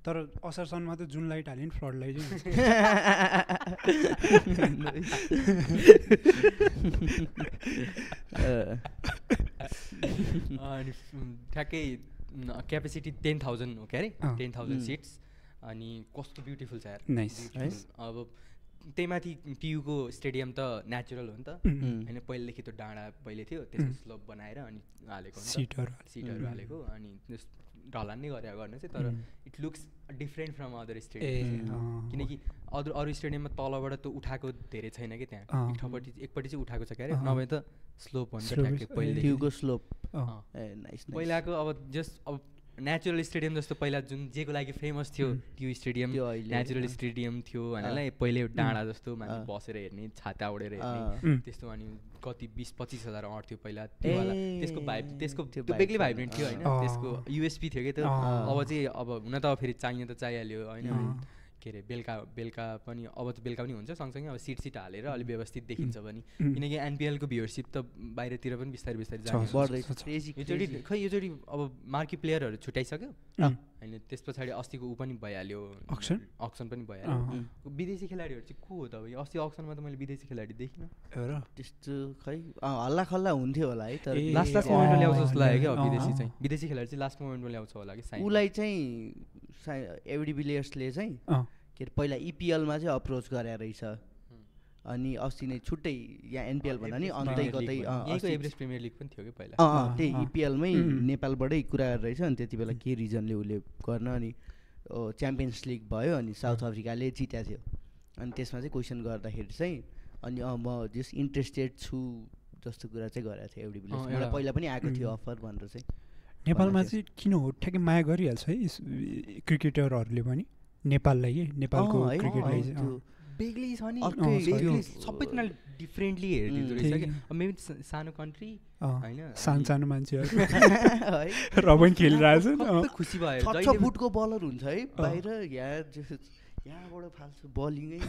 तर असारसम्ममा त जुन लाइट हाल्यो नि फ्लड लाइट अनि ठ्याक्कै क्यापेसिटी 10,000 हो क्या अरे 10,000 सिट्स अनि कस्तो ब्युटिफुल छ यार नाइस अब त्यही माथि टियुको स्टेडियम त नेचुरल हो नि त होइन पहिलेदेखि त्यो डाँडा पहिले थियो त्यसको स्लोप बनाएर अनि हालेको सिटहरू हालेको अनि ढलान नै गरेर गर्ने चाहिँ तर it looks different from other stadium किनकि अरू स्टेडियममा तलबाट त्यो उठाएको धेरै छैन कि त्यहाँ एकपट्टि चाहिँ उठाएको छ क्या अरे नभए त स्लोप हुन्छ ठ्याक्कै पहिलेको स्लोप पहिलाको अब जस्ट अब नेचुरल स्टेडियम जस्तो पहिला जुन जेको लागि फेमस थियो त्यो स्टेडियम नेचुरल स्टेडियम थियो भनेर पहिले डाँडा जस्तो मान्छे बसेर हेर्ने छाता ओढेर हेर्ने त्यस्तो अनि कति 20-25 हजार अर्थ्यो पहिला त्यसको भाइब त्यसको त्यो बेग्लै भाइब्रेन्ट थियो होइन त्यसको युएसपी थियो कि त्यो अब चाहिँ अब हुन त फेरि चाहियो त चाहिहाल्यो होइन के अरे बेलुका पनि अब त बेलुका पनि हुन्छ सँगसँगै अब सिट हालेर अलिक व्यवस्थित देखिन्छ पनि किनकि एनपिएलको भ्युवरसिप त बाहिरतिर पनि बिस्तारै योचोटि अब मार्की प्लेयरहरू छुट्याइसक्यो होइन त्यस पछाडि अस्तिको ऊ पनि भइहाल्यो अक्सन पनि भइहाल्यो विदेशी खेलाडीहरू चाहिँ को हो त अब अस्ति अक्सनमा त मैले विदेशी खेलाडी देखिनँ त्यस्तो खै हल्ला खल्ला हुन्थ्यो होला है तर लास्ट मोमेन्टमा ल्याउँछ जस्तो लाग्यो क्या विदेशी खेलाडी चाहिँ लास्ट मोमेन्टमा ल्याउँछ होला कि उसलाई चाहिँ एबी डिभिलियर्सले चाहिँ के अरे पहिला इपिएलमा चाहिँ अप्रोच गरेर रहेछ अनि अस्ति नै छुट्टै यहाँ एनपिएल भन्दा नि अन्तै कतै एभरेज प्रिमियर लिग पनि थियो कि पहिला त्यही इपिएलमै नेपालबाटै कुरा गरेर रहेछ अनि त्यति बेला के रिजनले उसले गर्न अनि च्याम्पियन्स लिग भयो अनि साउथ अफ्रिकाले जितेको थियो अनि त्यसमा चाहिँ क्वेसन गर्दाखेरि चाहिँ अनि म जस्ट इन्ट्रेस्टेड छु जस्तो कुरा चाहिँ गरेको थियो एबी डिभिलियर्स मलाई पहिला पनि आएको थियो अफर भनेर चाहिँ नेपालमा चाहिँ किन हो ठ्याक्कै माया गरिहाल्छ है क्रिकेटरहरूले पनि नेपाललाई के नेपालको क्रिकेटलाई चाहिँ बेग्लै छ नि सबैजनाले डिफ्रेन्टली हेरिदिँदो रहेछ कि मेबी सानो कन्ट्री होइन सानो मान्छेहरू र पनि खेलिरहेको छ खुसी भयो 6 फुटको बलर हुन्छ है बाहिर यहाँबाट फाल्छ बलिङै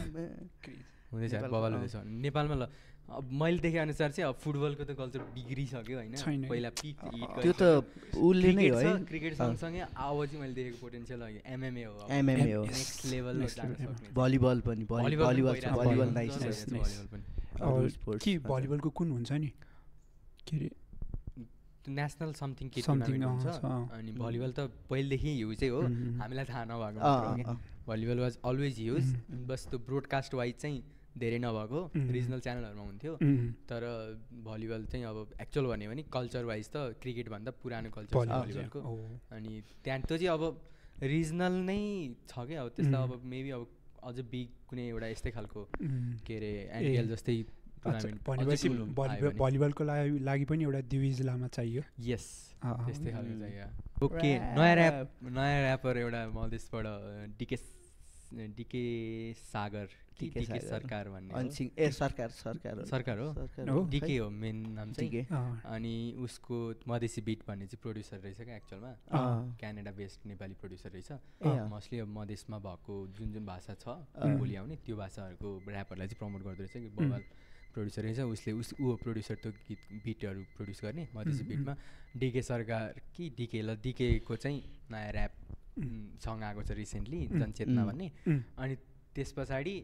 हुँदैछ बवाल हुँदैछ नेपालमा ल अब मैले देखे अनुसार चाहिँ अब फुटबलको त कल्चर बिग्रिसक्यो होइन पहिला पिक त्यो त उसले नै हो है क्रिकेट सँगसँगै अब चाहिँ मैले देखेको पोटेन्सियल एमएमए हो नेक्स्ट लेभल जान सक्ने भलिबल पनि भलिबल नाइस के भलिबलको कुन हुन्छ नि के अरे नेसनल समथिङ के Something, टुर्नामेन्ट हुन्छ अँ, अनि भलिबल त पहिलेदेखि युजै हो Mm. हामीलाई थाहा नभएको मात्र हो भलिबल वाज अलवेज युज बस त्यो ब्रोडकास्ट वाइज चाहिँ धेरै नभएको रिजनल च्यानलहरूमा हुन्थ्यो तर भलिबल चाहिँ अब एक्चुअल भन्यो भने कल्चर वाइज त क्रिकेटभन्दा पुरानो कल्चर छ भलिबलको अनि त्यहाँ त्यो चाहिँ अब रिजनल नै छ क्या अब त्यस्तो अब मेबी अब अझ बिग कुनै एउटा यस्तै खालको के अरे एनपिएल जस्तै भनेपछि भलिबलको लागि पनि एउटा दिवी जिल्लामा चाहियो यस त्यस्तै खालको चाहियो ओके नयाँ ऱ्यापर एउटा मधेसबाट डिके सागर डिके सरकार भन्ने सरकार हो डिके हो मेन नाम चाहिँ अनि उसको मधेसी बिट भन्ने चाहिँ प्रड्युसर रहेछ क्या एक्चुअलमा क्यानाडा बेस्ड नेपाली प्रड्युसर रहेछ मोस्टली अब मधेसमा भएको जुन जुन भाषा छ बोली आउने त्यो भाषाहरूको ऱ्यापहरूलाई चाहिँ प्रमोट गर्दो रहेछ कि बवाल प्रड्युसर रहेछ उसले ऊ प्रड्युसर त्यो गीत बिटहरू प्रड्युस गर्ने मधेसी बिटमा डिके सरकार कि डिकेको चाहिँ नयाँ ऱ्याप सङ आएको छ रिसेन्टली जनचेतना भन्ने अनि त्यस पछाडि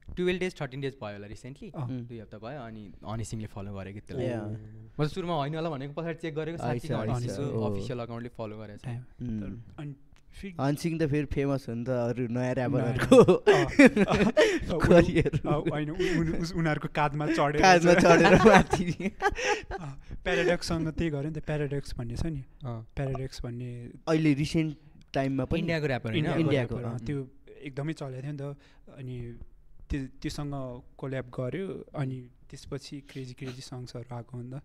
12 days 13 days भयो होला रिसेन्टली 2 हप्ता भयो अनि हनी सिंहले फलो गरेको त्यसलाई म त सुरुमा होइन होला भनेको पछाडि चेक गरेको साथी अफिसियल अकाउन्टले फलो गरेको छ अनि हनी सिंह त फेरि फेमस हो नि त अरू नयाँ ऱ्यापरहरूको होइन उनीहरूको काँधमा चढेर माथि प्याराडक्ससँग त्यही गऱ्यो नि त प्याराडक्स भन्ने छ नि प्याराडक्स भन्ने अहिले रिसेन्ट टाइममा पनि इन्डियाको ऱ्यापर इन्डियाको त्यो एकदमै चलेको थियो नि त अनि त्योसँग कोल्याब गऱ्यो अनि त्यसपछि क्रेजी क्रेजी सङ्ग्सहरू आएको हो नि त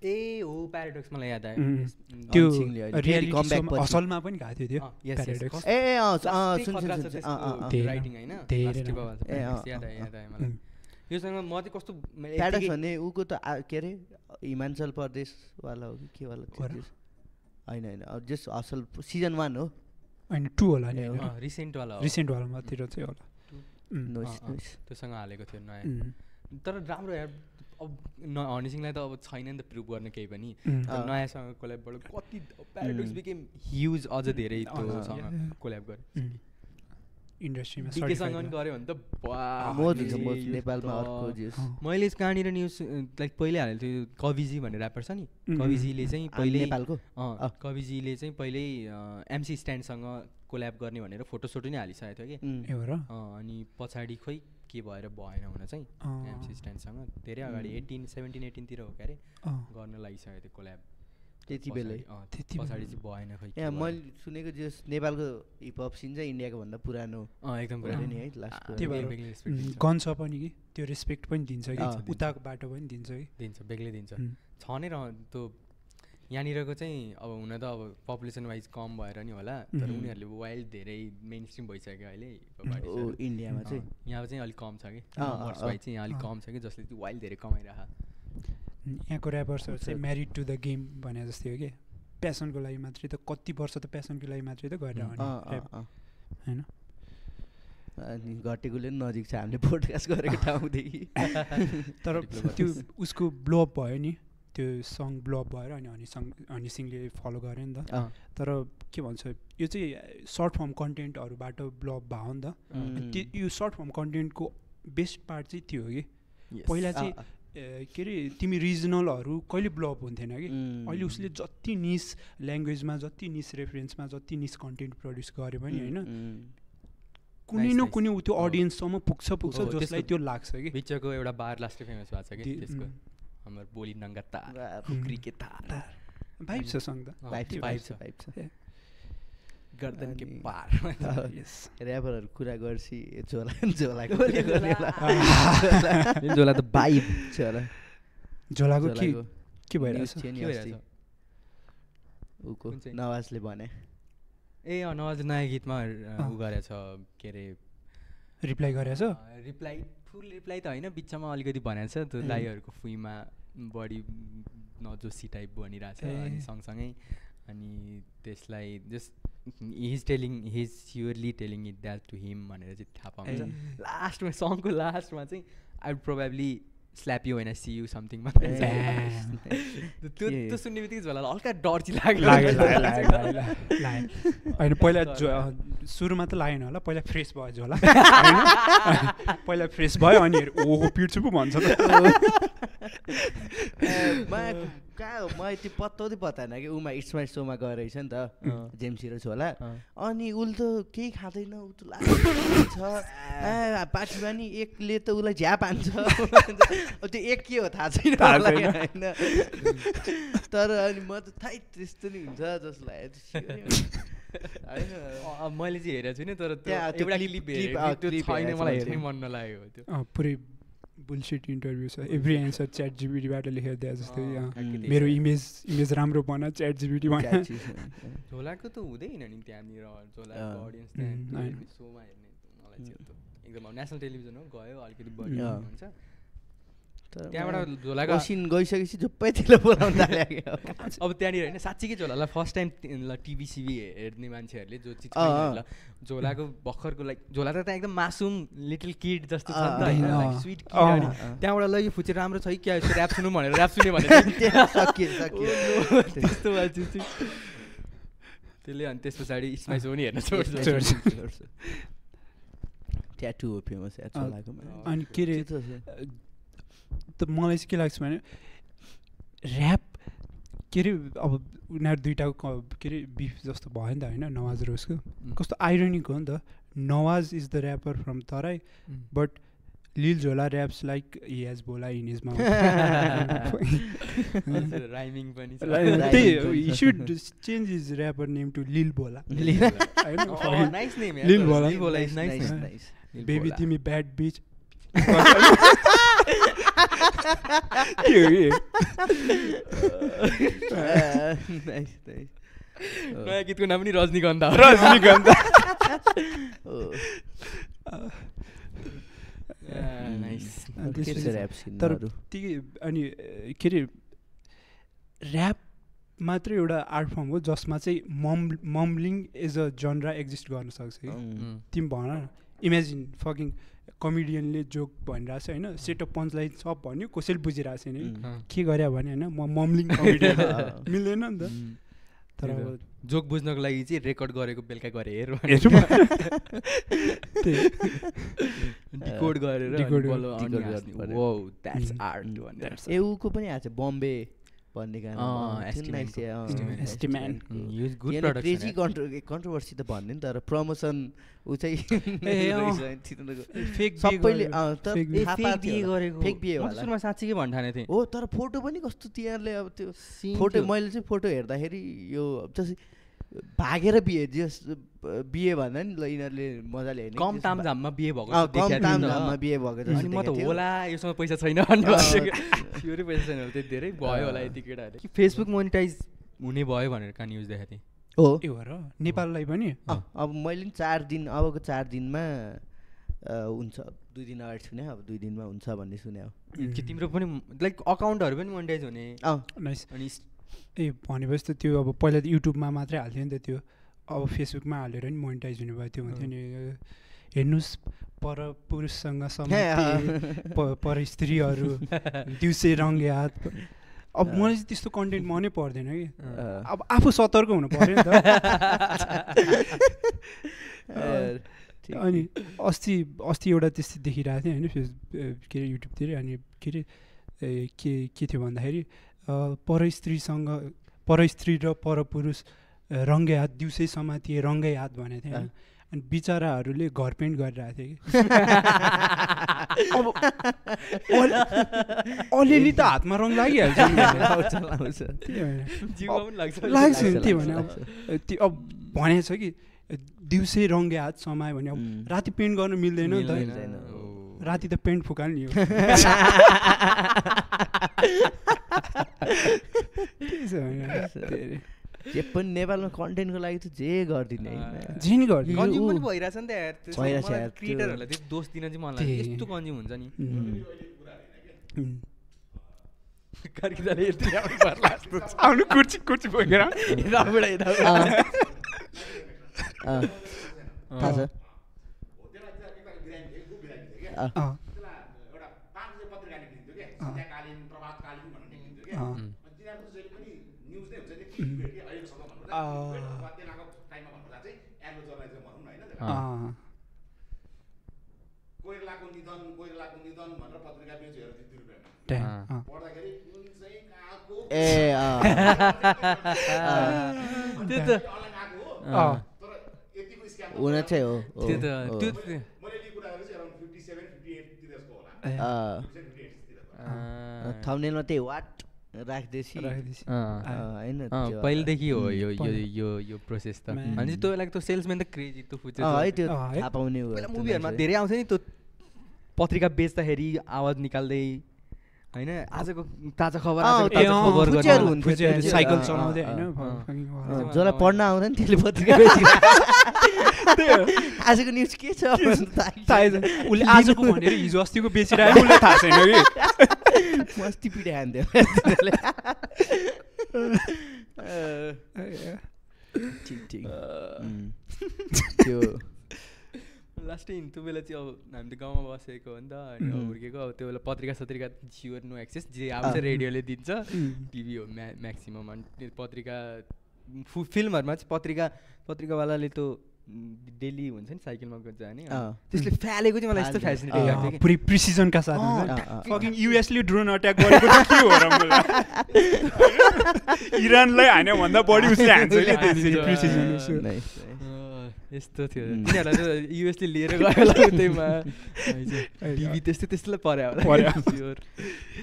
ए हो प्याराडक्स मलाई याद आयो त्यो रियालिटी सोमा असलमा पनि गएको थियो त्यो प्याराडक्स राइटिङ हैन याद आयो मलाई योसँग म चाहिँ कस्तो प्याराडक्स भन्ने उको त के अरे हिमाचल प्रदेशवाला हो कि के वाला थियो होइन जस्ट असल सिजन 1 हो होइन 2 होला नि रिसेन्टवाला मातिर चाहिँ होला त्योसँग हालेको थियो नयाँ तर राम्रो यार अब हनी सिंहलाई त अब छैन नि त प्रुभ गर्ने केही पनि नयाँसँग कोल्याबबाट कति प्याराडक्स बिकेम ह्युज अझ धेरै त्योसँग कोल्याब गरे इन्डस्ट्रीमा डिकेसँग पनि गऱ्यो भने त नेपालमा अर्को मैले कहाँनिर न्युज लाइक पहिले हालेको थियो कविजी भन्ने ऱ्यापर छ नि कविजीले चाहिँ पहिले नेपालको कविजीले चाहिँ पहिल्यै एमसी स्ट्यान्डसँग कोल्याब गर्ने भनेर फोटोसोटो नै हालिसकेको थियो कि अनि पछाडि खोइ के भएर भएन हुन चाहिँ एमसी स्ट्यान्डसँग धेरै अगाडि 17-18 तिर हो क्या अरे गर्न लागिसकेको थियो कोल्याब त्यति बेलै पछाडि चाहिँ भएन खोइ यहाँ मैले सुनेको जस नेपालको हिपहप सिन चाहिँ इन्डियाको भन्दा पुरानो एकदम पुरानो नि है लास्ट त्यो भएर गन्छ पनि कि त्यो रेस्पेक्ट पनि दिन्छ कि उताको बाटो पनि दिन्छ कि दिन्छ बेग्लै दिन्छ छ नै त्यो यहाँनिरको चाहिँ अब हुन त अब पपुलेसन वाइज कम भएर नि होला तर उनीहरूले वाइल्ड धेरै मेन स्ट्रिम भइसक्यो अहिले इन्डियामा चाहिँ यहाँ चाहिँ अलिक कम छ कि नम्बर्स वाइज चाहिँ यहाँ अलिक कम छ कि जसले चाहिँ वाइल्ड धेरै कमाइरहेको यहाँको ऱ्यापर्सहरू चाहिँ म्यारिड टु द गेम भने जस्तै हो कि प्यासनको लागि मात्रै त कति वर्ष त प्यासनको लागि मात्रै त गरेर होइन अनि घटेकोले पनि नजिक छ हामीले पोडकास्ट गरेको ठाउँदेखि तर त्यो उसको ब्लोअप भयो नि त्यो सङ ब्लोअप भएर अनि हनी सिंहले फलो गर्यो नि त तर के भन्छ यो चाहिँ सर्ट फर्म कन्टेन्टहरूबाट ब्लोअप भयो नि त यो सर्ट फर्म कन्टेन्टको बेस्ट पार्ट चाहिँ त्यो हो कि पहिला चाहिँ के अरे तिमी रिजनलहरू कहिले ब्लोअप हुन्थेन कि अहिले उसले जति निस ल्याङ्ग्वेजमा जति निस रेफरेन्समा जति निस कन्टेन्ट प्रड्युस गर्यो पनि होइन कुनै न कुनै त्यो अडियन्ससम्म पुग्छ जसलाई त्यो लाग्छ कि बिचको एउटा बार लास्टै फेमस भएको छ कि त्यसको हाम्रो बोली नङ्गा तार खुक्री के तार भाइब छ सङ त भाइब छ गर्दन के पार ऱ्यापरहरू कुरा गर्छ झोलाको झोला त भाइब झोलाको के भइरहेछ उको नवाजले भने नवाजले नयाँ गीतमा उ गरेछ के अरे रिप्लाई गरेछ फुल रिप्लाई त होइन बिचमा अलिकति भनेको छ त्यो दाइहरूको फुइमा बढी नजोसी टाइप भनिरहेछ अनि सँगसँगै अनि त्यसलाई just his surely telling it that to him भनेर चाहिँ थाहा पाउँछ लास्टमा सङको लास्टमा चाहिँ I would probably slap you when I see you समथिङमा त्यो सुन्ने बित्तिकै झोला हल्का डर चाहिँ लाग्यो होइन पहिला सुरुमा त लागेन होला पहिला फ्रेस भयो झोला होइन पहिला फ्रेस भयो अनि ओहो पिट्छु पो भन्छ त मलाई त्यो पत्ताउँदै पत्ताएन कि उमा इट्स माई सोमा गएर रहेछ नि त जेम्सी र छोला अनि उसले त केही खाँदैन ऊ त लाग्छ पार्टीमा नि एकले त उसलाई झ्याप हान्छ त्यो एक के हो थाहा छैन होइन तर अनि म त थाहै त्यस्तो नि हुन्छ जस्तो लाग्यो मैले चाहिँ हेरेको छुइनँ तर एउटा क्लिप छैन मलाई हेर्नै मन नलागेको त्यो पुरै बुलसिट इन्टरभ्यू छ एभ्री एन्सर च्याट जिपिटीबाट लेखेर दिए जस्तै मेरो इमेज राम्रो बना च्याट जिपिटी बना झोलाको त हुँदैन नि त्यहाँनिर झोलाको अडियन्स त्यहाँ सोमा हेर्ने मलाई चाहिँ एकदम नेसनल टेलिभिजन हो गयो अलिकति बढी हुन्छ त्यहाँबाट झोलाको सिन गइसकेपछि झुप्पैतिर बोलाउनु थाल्यो अब त्यहाँनिर होइन साँच्चीकै झोलालाई फर्स्ट टाइम टिभी सिभी हेर्ने मान्छेहरूले जो चिज ल झोलाको भर्खरको लाइक झोला त त्यहाँ एकदम मासुम लिटल किड जस्तो छ नि त होइन स्विट किड अनि त्यहाँबाट ल यो फुच्चे राम्रो छ कि क्या यस्तो ऱ्याप सुनौँ भनेर ऱ्याप सुन्यो भने त्यस्तो भएपछि त्यसले अनि त्यस पछाडि स्माइस पनि हेर्न छोड्छ ट्याटु हो फेमस अनि के अरे त मलाई चाहिँ के लाग्छ भने ऱ्याप के अरे अब उनीहरू दुइटाको के अरे बिफ जस्तो भयो नि त होइन नवाज र उसको कस्तो आइरोनिक हो नि त Nawaz is the rapper from Terai but lil Jhola raps like he has bola in his mouth rhyming पनि त्यही he should change his rapper name to lil Bola nice name lil Bola nice baby तिमी ब्याड बिच नयाँ गीतको नाम पनि रजनीगन्धा तर त्यही अनि के अरे ऱ्याप मात्र एउटा आर्ट फर्म हो जसमा चाहिँ मम्बलिङ एज अ जनरा एक्जिस्ट गर्न सक्छ कि तिमी भन इमेजिन फकिङ कमेडियनले जोक भनिरहेको छ होइन सेट अफ पन्च लाइन सब भन्यो कसैले बुझिरहेको छैन के गरे भने होइन म मम्बलिङ कमेडियन मिल्दैन नि त तर जोक बुझ्नको लागि चाहिँ रेकर्ड गरेको बेलुका गएर डिकोड गरेर एउको पनि आएको छ बम्बे भन्ने क्रेजी कन्ट्रोभर्सी त भन्ने नि तर प्रमोसन ऊ चाहिँ सबैले फेक बिहे सुरुमा साँच्चीकै भन्ठाने थिएँ हो तर फोटो पनि कस्तो तिनीहरूले अब त्यो फोटो मैले चाहिँ फोटो हेर्दाखेरि यो जस्तै भागेर बिहे बिहे भन्दा नि ल यिनीहरूले मजाले हेर्ने कम तामझाममा बिहे भएको कम तामझाममा बिहे भएको अनि म त होला योसँग पैसा छैन भन्ने पैसा छैन त्यति धेरै भयो होला यति केटाहरू कि फेसबुक मोनिटाइज हुने भयो भनेर कहाँ न्युज देखाएको थिएँ हो ए हो र नेपाललाई पनि अब मैले पनि 4 दिन अबको 4 दिनमा हुन्छ 2 दिन अगाडि सुने अब 2 दिनमा हुन्छ भन्ने सुने कि तिम्रो पनि लाइक अकाउन्टहरू पनि मोनिटाइज हुने नाइस अनि ए भनेपछि त त्यो अब पहिला त युट्युबमा मात्रै हाल्थ्यो नि त त्यो अब फेसबुकमा हालेर नि मोनिटाइज हुने भयो त्यो हुन्थ्यो नि हेर्नुहोस् पर पुरुषसँग पर स्त्रीहरू दिउँसै रङ्गे हात अब मलाई चाहिँ त्यस्तो कन्टेन्ट मनै पर्दैन कि अब आफू सतर्क हुनु पऱ्यो नि त अनि अस्ति एउटा त्यस्तै देखिरहेको थिएँ होइन के अरे युट्युबतिर अनि के अरे के थियो भन्दाखेरि परस्त्री र परपुरुष रङ्गे हात दिउँसै समातिए रङ्गै हात भनेको थियो अनि बिचराहरूले घर पेन्ट गरिरहेको थियो कि अब अलिअलि त हातमा रङ लागिहाल्छ लाग्छ नि त्यही भने अब भनेको छ कि दिउँसै रङ्गे हात समायो भने अब राति पेन्ट गर्नु मिल्दैन नि त राति त पेन्ट फुकाल्ने हो जे पनि नेपालमा कन्टेन्टको लागि त जे गरिदिने जे नि गरिदिने कन्ज्युम पनि भइरहेछ नि त यार क्रिएटरहरूलाई त्यो दोष दिन चाहिँ मलाई यस्तो कन्ज्युम हुन्छ नि कार्किदाले यति आउनु कुर्ची बोकेर यताबाट थाहा छ ए हुन चाहिँ हो त्यो त त्यो थम्बनेलमा त्यही वाट राख्दैछ होइन पहिलेदेखि हो यो यो यो यो प्रोसेस त अनि त्यो बेलाको त सेल्सम्यान त क्रेजी त्यो फुटेज है त्यो थाहा पाउने मुभीहरूमा धेरै आउँछ नि त्यो पत्रिका बेच्दाखेरि आवाज निकाल्दै होइन आजको ताजा खबर साइकल चलाउँदै होइन जसलाई पढ्न आउँदैन त्यसले पत्रिका आजको न्युज के छ उसले आजको भनेर हिजो अस्तिको बेचिरहेको उसलाई थाहा छैन कि मस्ती पिडाइहाल्थ्यो ठिक ठिक त्यो लास्टै त्यो बेला चाहिँ अब हामी त गाउँमा बसेको हो नि त अनि हुर्केको अब त्यो बेला पत्रिका सत्रिका जियो नो एक्सेस जे आउँछ रेडियोले दिन्छ टिभी हो म्याक्सिमम अनि पत्रिका फिल्महरूमा चाहिँ पत्रिकावालाले त्यो डेली हुन्छ नि साइकलमा जाने त्यसले फ्यालेको चाहिँ मलाई यस्तो फेसिनेटिङ लाग्थ्यो कि प्रिसिजनका साथ फकिङ युएसले ड्रोन अट्याक गरेको त के हो र मलाई इरानलाई हान्यो भन्दा बढी उसले हान्छ कि त्यसरी प्रिसिजन यस्तो थियो तिनीहरूलाई त युएसले लिएर गयो होला त्यहीमा टिभी त्यस्तोलाई पर्यो होला त्यो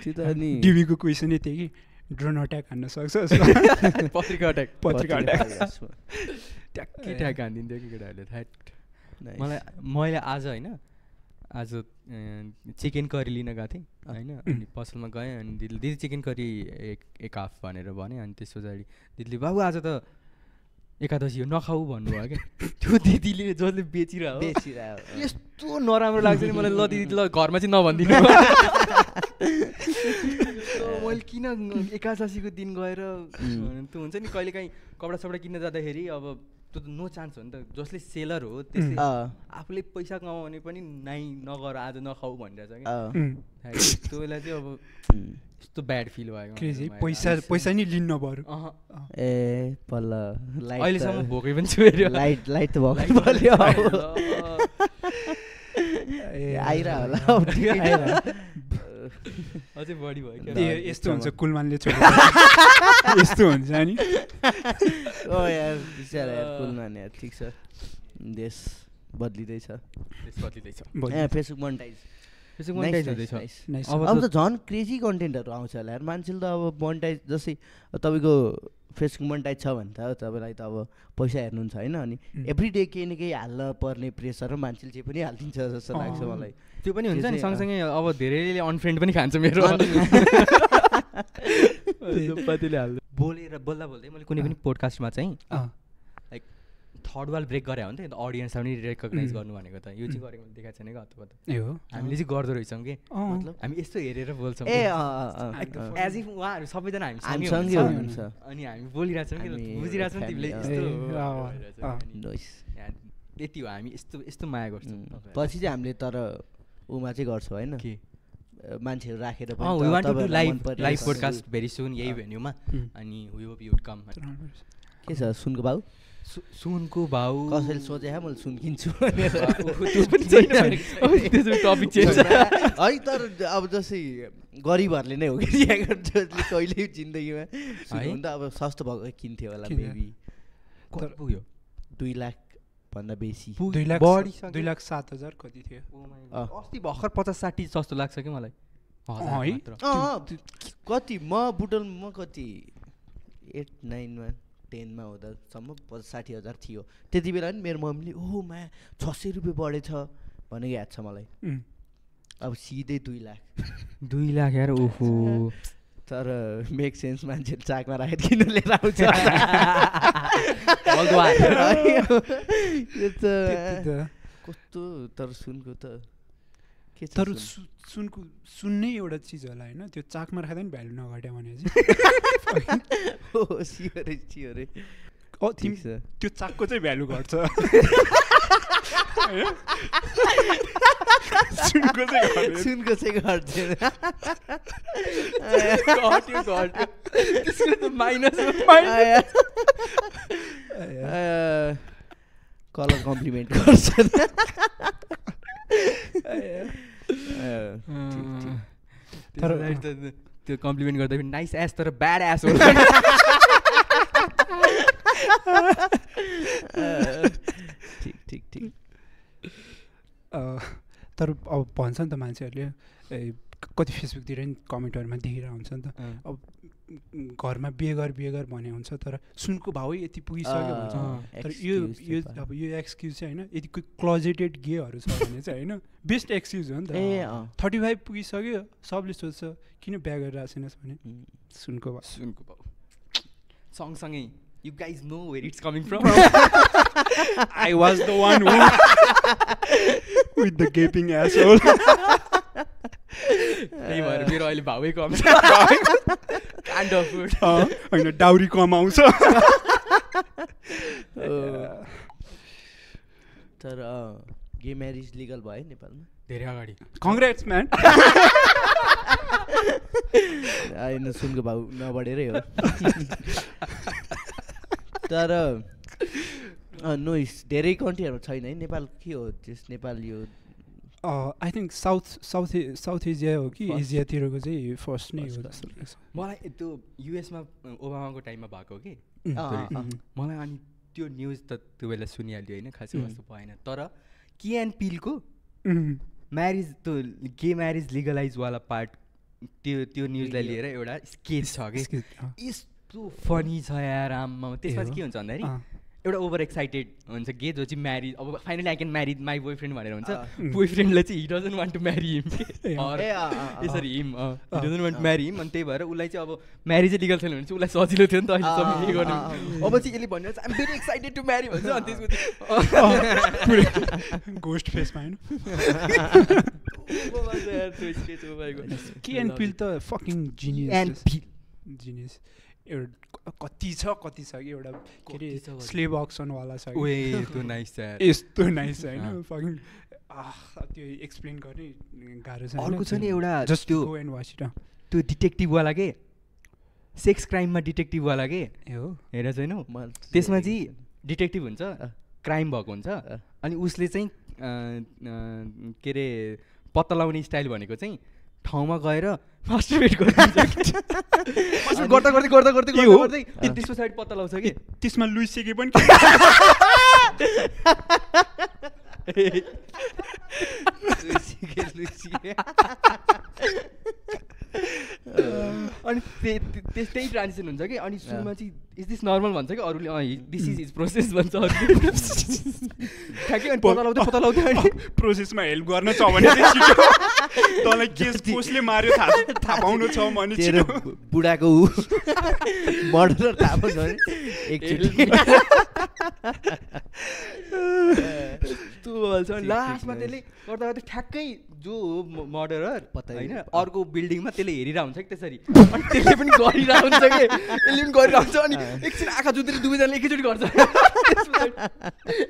त अनि टिभीको क्वेसनै थियो कि ड्रोन अट्याक हान्न सक्छ पत्रिका अट्याक ट्याक्कै ट्याक हानिदिन्थ्यो कि केटाहरूले थ्याट मैले आज होइन आज चिकन करी लिन गएको थिएँ होइन अनि पसलमा गएँ अनि दिदी चिकन करी एक हाफ भनेर भने अनि त्यस पछाडि दिदीले बाबु आज त एकादशी हो नखाऊ भन्नुभयो क्या त्यो दिदीले जसले बेचिरह्यो यस्तो नराम्रो लाग्छ नि मलाई ल दिदी ल घरमा चाहिँ नभनिदिनु मैले किन एकादशीको दिन गएर त्यो हुन्छ नि कहिलेकाहीँ कपडा सपडा किन्न जाँदाखेरि अब त्यो त नो चान्स हो नि त जसले सेलर हो त्यसले आफूले पैसा कमाउने पनि नगर आज नखाऊ भनिरहेछ क्या त्यो बेला चाहिँ अब यस्तो ब्याड फिल भयो पैसा नि लिन्न बरु ए पल्ल अहिलेसम्म भोकै पनि छु लाइट त भोकै पर्यो आइरह होला अझै बढी भयो यस्तो हुन्छ कुलमानले छोडेको यस्तो हुन्छ नि ओ यार बिचारा यार कुलमान यार ठिक छ देश बदलिँदैछ फेसबुक मोनेटाइज अब त झन् क्रेजी कन्टेन्टहरू आउँछ होला यार मान्छेले त अब मोनेटाइज जस्तै तपाईँको फेसबुक मोनेटाइज छ भने त तपाईँलाई त अब पैसा हेर्नुहुन्छ होइन अनि एभ्री डे केही न केही हाल्न पर्ने प्रेसर मान्छेले जे पनि हालिदिन्छ जस्तो लाग्छ मलाई त्यो पनि हुन्छ नि सँगसँगै अब धेरैले अनफ्रेन्ड पनि खान्छ मेरो बोलेर बोल्दा बोल्दै मैले कुनै पनि पोडकास्टमा चाहिँ लाइक थर्ड वाल ब्रेक गरे हो नि त अडियन्सलाई पनि रेकगनाइज गर्नु भनेको त यो चाहिँ गरेको देखाएको छैन कि हतपत हामीले चाहिँ गर्दो रहेछौँ कि मतलब हामी यस्तो हेरेर बोल्छौँ एज इफ उहाँहरू सबैजना हामीसँगै हुनुहुन्छ अनि हामी बोलिरहेछौँ कि बुझिरहेछौँ तिमीले यस्तो यति हो हामी यस्तो यस्तो माया गर्छौँ पछि चाहिँ हामीले तर उमा चाहिँ गर्छौँ होइन के मान्छेहरू राखेर लाइभ पोडकास्ट भेरी सुन यही भेन्यूमा अनि we hope you would come के छ सुनको भाउ सुनको भाउ कसैले सोचे मैले सुन किन्छु टपिक चेन्ज है तर अब जस्तै गरिबहरूले नै हो कि जसले कहिले जिन्दगीमा सुन त अब सस्तो भएको किन्थ्यो होला मेबी पुग्यो 2 लाख भन्दा बेसी 2,07,000 कति थियो अस्ति भर्खर 50-60 जस्तो लाग्छ कि मलाई कति म कति 8-9मा 10मा हुँदासम्म 60,000 थियो त्यति बेला नि मेरो मम्मीले ओ माया 600 रुपियाँ बढेछ भनेको याद छ मलाई अब सिधै 2 लाख यार ओहो तर मेक सेन्स मान्छेले चाकमा राखेर किन लिएर आउँछ कस्तो तर सुनको त के तर सुन नै एउटा चिज होला होइन त्यो चाकमा राख्दा पनि भ्यालु नघट्यो भने चाहिँ त्यो चाकको चाहिँ भ्यालु घट्छ सुनको चाहिँ घट्दैन कलर कम्प्लिमेन्ट गर्छ तर त्यो कम्प्लिमेन्ट गर्दा पनि नाइस एस तर ब्याड एस हो ठिक ठिक ठिक तर अब भन्छ नि त मान्छेहरूले कति फेसबुकतिर नि कमेन्टहरूमा देखिरहेको हुन्छ नि त अब घरमा बिहे गर भने हुन्छ तर सुनको भावै यति पुगिसक्यो भन्छ तर यो अब यो एक्सक्युज चाहिँ होइन यदि कोही क्लोजेटेड गेहरू छ भने चाहिँ होइन बेस्ट एक्सक्युज हो नि त 35 पुगिसक्यो सबले सोध्छ किन बिहा गरिरहेको छैनस् भने सुनको भाउ सँगसँगै you guys know where it's coming from. I was the one who with the gaping asshole. त्यही भएर मेरो अहिले भावै कम छ काइन्ड अफ फुड होइन डाउरी कम आउँछ तर गे म्यारिज लिगल भयो नेपालमा धेरै अगाडि कङ्ग्रेट्स म्यान होइन सुनको भाउ नबढेरै हो तर नो धेरै कन्ट्रीहरूमा छैन है नेपाल के हो त्यस नेपाल यो आई थिङ्क साउथ एसिया हो कि एसियातिरको चाहिँ फर्स्ट नै हो जस्तो लाग्छ मलाई त्यो युएसमा ओबामाको टाइममा भएको कि मलाई अनि त्यो न्युज त त्यो बेला सुनिहाल्यो होइन खासै कस्तो भएन तर की एन्ड पिलको म्यारिज त्यो गे म्यारिज लिगलाइजवाला पार्ट त्यो न्युजलाई लिएर एउटा स्केच छ कि यस्तो फनी छ यार आम्मा त्यसमा चाहिँ के हुन्छ भन्दाखेरि एउटा ओभर एक्साइटेड हुन्छ गे जो चाहिँ म्यारिज अब finally I can marry my boyfriend भनेर हुन्छ बोयफ्रेन्डलाई चाहिँ he doesn't want to marry him यसरी him he doesn't want to marry him अनि त्यही भएर उसलाई चाहिँ अब म्यारिजै लिगल छैन भने चाहिँ उसलाई सजिलो थियो नि त अहिलेसम्म के गर्नु अब चाहिँ यसले भन्नु I'm very excited to marry भन्छ अनि त्यसपछि गोस्ट फेसमा होइन के एन्ड पिल त फकिङ जिनियस एउटा कति छ कि एउटा के अरे स्लेभ अक्सनवाला छ यस्तो नाइस होइन फकिङ त्यो एक्सप्लेन गर्ने गाह्रो छ अर्को छ नि एउटा जस्ट त्यो गो एन्ड वाच इट त्यो डिटेक्टिभवाला के सेक्स क्राइममा डिटेक्टिभवाला के हो हेरेको छैनौ त्यसमा चाहिँ डिटेक्टिभ हुन्छ क्राइम भएको हुन्छ अनि उसले चाहिँ के अरे पत्ता लगाउने स्टाइल भनेको चाहिँ ठाउँमा गएर मास्टरबेट गरिदिन्छ गर्दा त्यस पछाडि पत्ता लगाउँछ कि त्यसमा लुइस सेके पनि अनि त्यस्तै ट्रान्जेक्सन हुन्छ कि अनि सुरुमा चाहिँ इज दिस नर्मल भन्छ कि अरूले दिस इज हिज प्रोसेस भन्छ ठ्याक्कै अनि पत्ता लाउँदै अनि प्रोसेसमा हेल्प गर्न छ भने तँलाई केस कसले मार्यो थाहा पाउनु छ भने बुढाको मर्डर थाहा पाउनु एकचोटि लास्टमा त्यसले गर्दा गर्दा ठ्याक्कै जो मर्डरर होइन अर्को बिल्डिङमा त्यसले हेरिरहेको हुन्छ कि त्यसरी अनि त्यसले पनि गरिरहेको हुन्छ कि यसले पनि गरिरहेको हुन्छ अनि एकछिन आँखा जुतेर दुवैजनाले एकैचोटि गर्छ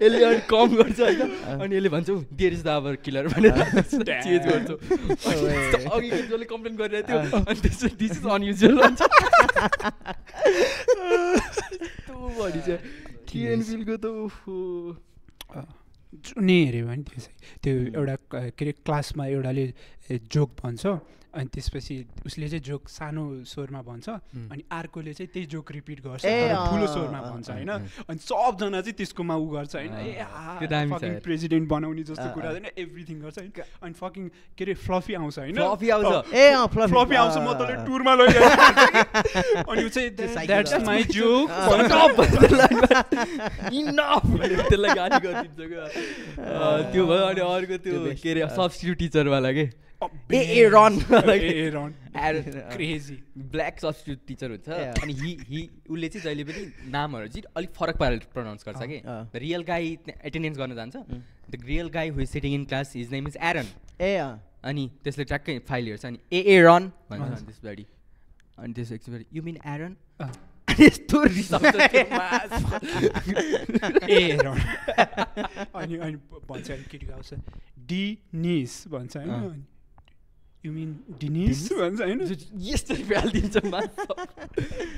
यसले अनि कम गर्छ होइन अनि यसले भन्छ there is the hour killer भनेर चेन्ज गर्छ अघि जसले कम्प्लेन गरिरहेको थियो अनि त्यसपछि दिस इज अनयुजुअल भन्छ त्यो बढी चाहिँ टिएनफिलको त जुनै हेऱ्यो भने त्यो एउटा के अरे क्लासमा एउटाले जोक भन्छ अनि त्यसपछि उसले चाहिँ जोक सानो स्वरमा भन्छ अनि अर्कोले चाहिँ त्यही जोक रिपिट गर्छ ठुलो स्वरमा भन्छ होइन अनि सबजना चाहिँ त्यसकोमा उ गर्छ होइन फकिङ प्रेसिडेन्ट बनाउने जस्तो कुरा होइन एभ्रिथिङ गर्छ होइन अनि फकिङ के अरे फ्लफी आउँछ होइन फ्लफी आउँछ म तँले टुरमा लैजान्छु अनि ऊ चाहिँ द्याट्स माई जोक त्यसलाई गाली गरिदिन्छ क्या त्यो भयो अनि अर्को त्यो के अरे सब्स्टिट्युट टिचरवाला के क्रेजी ब्ल्याक सब्स्टिट्युट टिचर हुन्छ अनि उसले चाहिँ जहिले पनि नामहरू चाहिँ अलिक फरक पारेर प्रनाउन्स गर्छ कि द रियल गाई एटेन्डेन्स गर्न जान्छ the real guy who is sitting in class his name is Aaron अनि त्यसले ट्याक्कै फाइल हेर्छ अनि ए रन भन्छ त्यसपछाडि अनि त्यस एकछिन यु मिन एरन यस्तो रिसाउँछ अनि भन्छ केटीको आउँछ डिनिस भन्छ होइन यु मिन डिनिस भन्छ होइन यस्तरी फ्यालिदिन्छ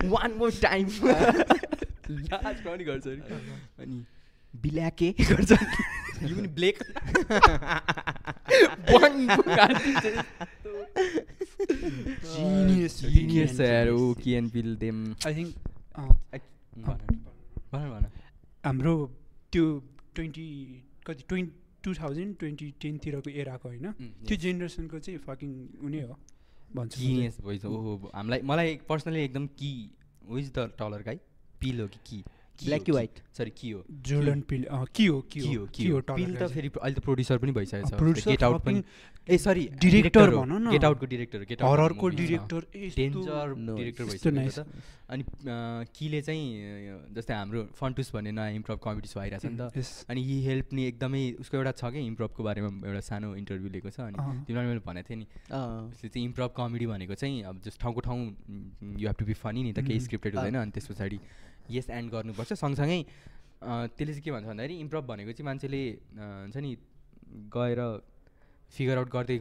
वान मोर टाइम लास्ट पनि गर्छ अनि बिल्याके गर्छ You mean Blake? Genius यार ओ Key and Peele them. I think भन हाम्रो त्यो 2010तिरको एराको होइन त्यो जेनेरेसनको चाहिँ फकिङ उनी हो भन्छ Genius भइस ओहो मलाई पर्सनली एकदम की हु इज द टलर गाई पिल हो कि ब्ल्याक कि व्हाइट सरी की हो जोर्डन पिल की हो पिल त फेरि अहिले त प्रोड्युसर पनि भइसकेको छ Producer गेट आउट पनि ए सरी डिरेक्टर भनौँ न गेट आउटको डिरेक्टर गेट आउट हररको डिरेक्टर डेन्जर डिरेक्टर भइसकेको छ अनि कीले चाहिँ जस्तै हाम्रो फन्टुस भन्ने नयाँ इम्प्रोभ कमेडी सो आइरहेको छ नि त अनि हि हेल्प नि एकदमै उसको एउटा छ कि इम्प्रोभको बारेमा एउटा सानो इन्टरभ्यू लिएको छ अनि तिमीलाई मैले भनेको थिएँ नि उसले चाहिँ इम्प्रोभ कमेडी भनेको चाहिँ अब जस्ट ठाउँको ठाउँ you have to be funny नि त केही स्क्रिप्टेड हुँदैन अनि त्यस पछाडि यस एन्ड गर्नुपर्छ सँगसँगै त्यसले चाहिँ के भन्छ भन्दाखेरि इम्प्रोभ भनेको चाहिँ मान्छेले हुन्छ नि गएर फिगर आउट गर्दै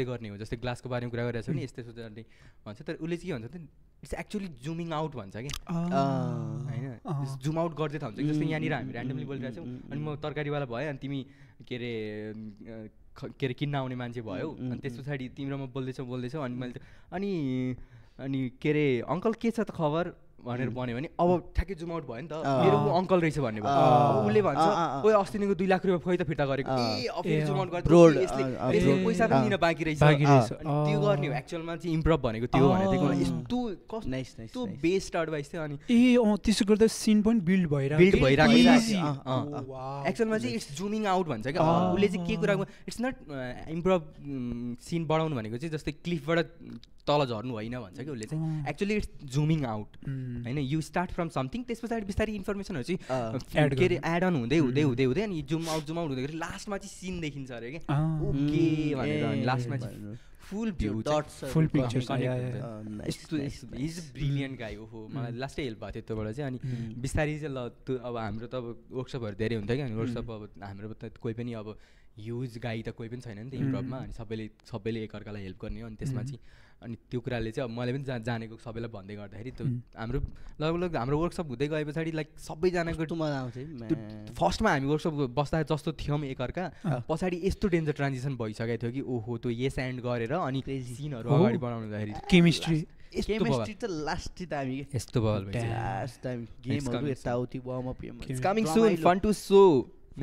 गर्ने हो जस्तै ग्लासको बारेमा कुरा गरिरहेको छ नि यस्तै सोच्दै भन्छ तर उसले चाहिँ के भन्छ इट्स एक्चुअली जुमिङ आउट भन्छ कि होइन जुम आउट गर्दै थाहा हुन्छ जस्तै यहाँनिर हामी ऱ्यान्डमली बोलिरहेको छौँ अनि म तरकारीवाला भएँ अनि तिमी के अरे किन्न आउने मान्छे भयो अनि त्यस पछाडि तिम्रो म बोल्दैछौ अनि मैले अनि के अरे अङ्कल के छ त खबर भनेर भन्यो भने अब ठ्याक्कै जुम आउट भयो नि त मेरो ऊ अङ्कल रहेछ भन्ने भयो अब उसले भन्छ ओए अस्तिको 2 लाख रुपियाँ फैदा फिर्ता गरेको फेरि जुम आउट गर्छ यसले पैसा पनि दिन बाँकी रहेछ अनि त्यो गर्ने हो एक्चुअलमा चाहिँ इम्प्रोभ भनेको त्यो भनेको मलाई यस्तो बेस्ट एडभाइस थियो अनि त्यसो गर्दा सिन पनि बिल्ड भइरहेको एक्चुअलमा चाहिँ इट्स जुमिङ आउट भन्छ क्या उसले चाहिँ के कुरा इट्स नट इम्प्रोभ सिन बढाउनु भनेको चाहिँ जस्तै क्लिफबाट तल झर्नु होइन भन्छ कि उसले चाहिँ एक्चुअली इट्स जुमिङ आउट होइन यु स्टार्ट फ्रम समथिङ त्यस पछाडि बिस्तारै इन्फर्मेसनहरू चाहिँ के अरे एड अन हुँदै अनि जुम आउट हुँदै लास्टमा चाहिँ सिन देखिन्छ अरे क्या ओके भनेर लास्टमा चाहिँ full view full picture is brilliant guy हो मलाई लास्टै हेल्प भएको थियो त्योबाट चाहिँ अनि बिस्तारै चाहिँ ल त्यो अब हाम्रो त अब वर्कसपहरू धेरै हुन्थ्यो क्या अनि वर्कसप अब हाम्रो त कोही पनि अब ह्युज गाई त कोही पनि छैन नि त इम्प्रोभमा अनि सबैले एकअर्कालाई हेल्प गर्ने हो अनि त्यसमा चाहिँ अनि त्यो कुराले चाहिँ अब मैले पनि जानेको सबैलाई भन्दै गर्दाखेरि त्यो हाम्रो लगभग हाम्रो वर्कसप हुँदै गए पछाडि लाइक सबैजनाको मजा आउँथ्यो फर्स्टमा हामी वर्कसप बस्दा जस्तो थियौँ एकअर्का पछाडि यस्तो डेन्जर ट्रान्जिसन भइसकेको थियो कि ओहो त्यो यस एन्ड गरेर अनि सिनहरू अगाडि बढाउँदाखेरि केमिस्ट्री त लास्ट दामी यस्तो बल लास्ट दामी गेमहरू यताउति warm up it's coming soon फन्टु show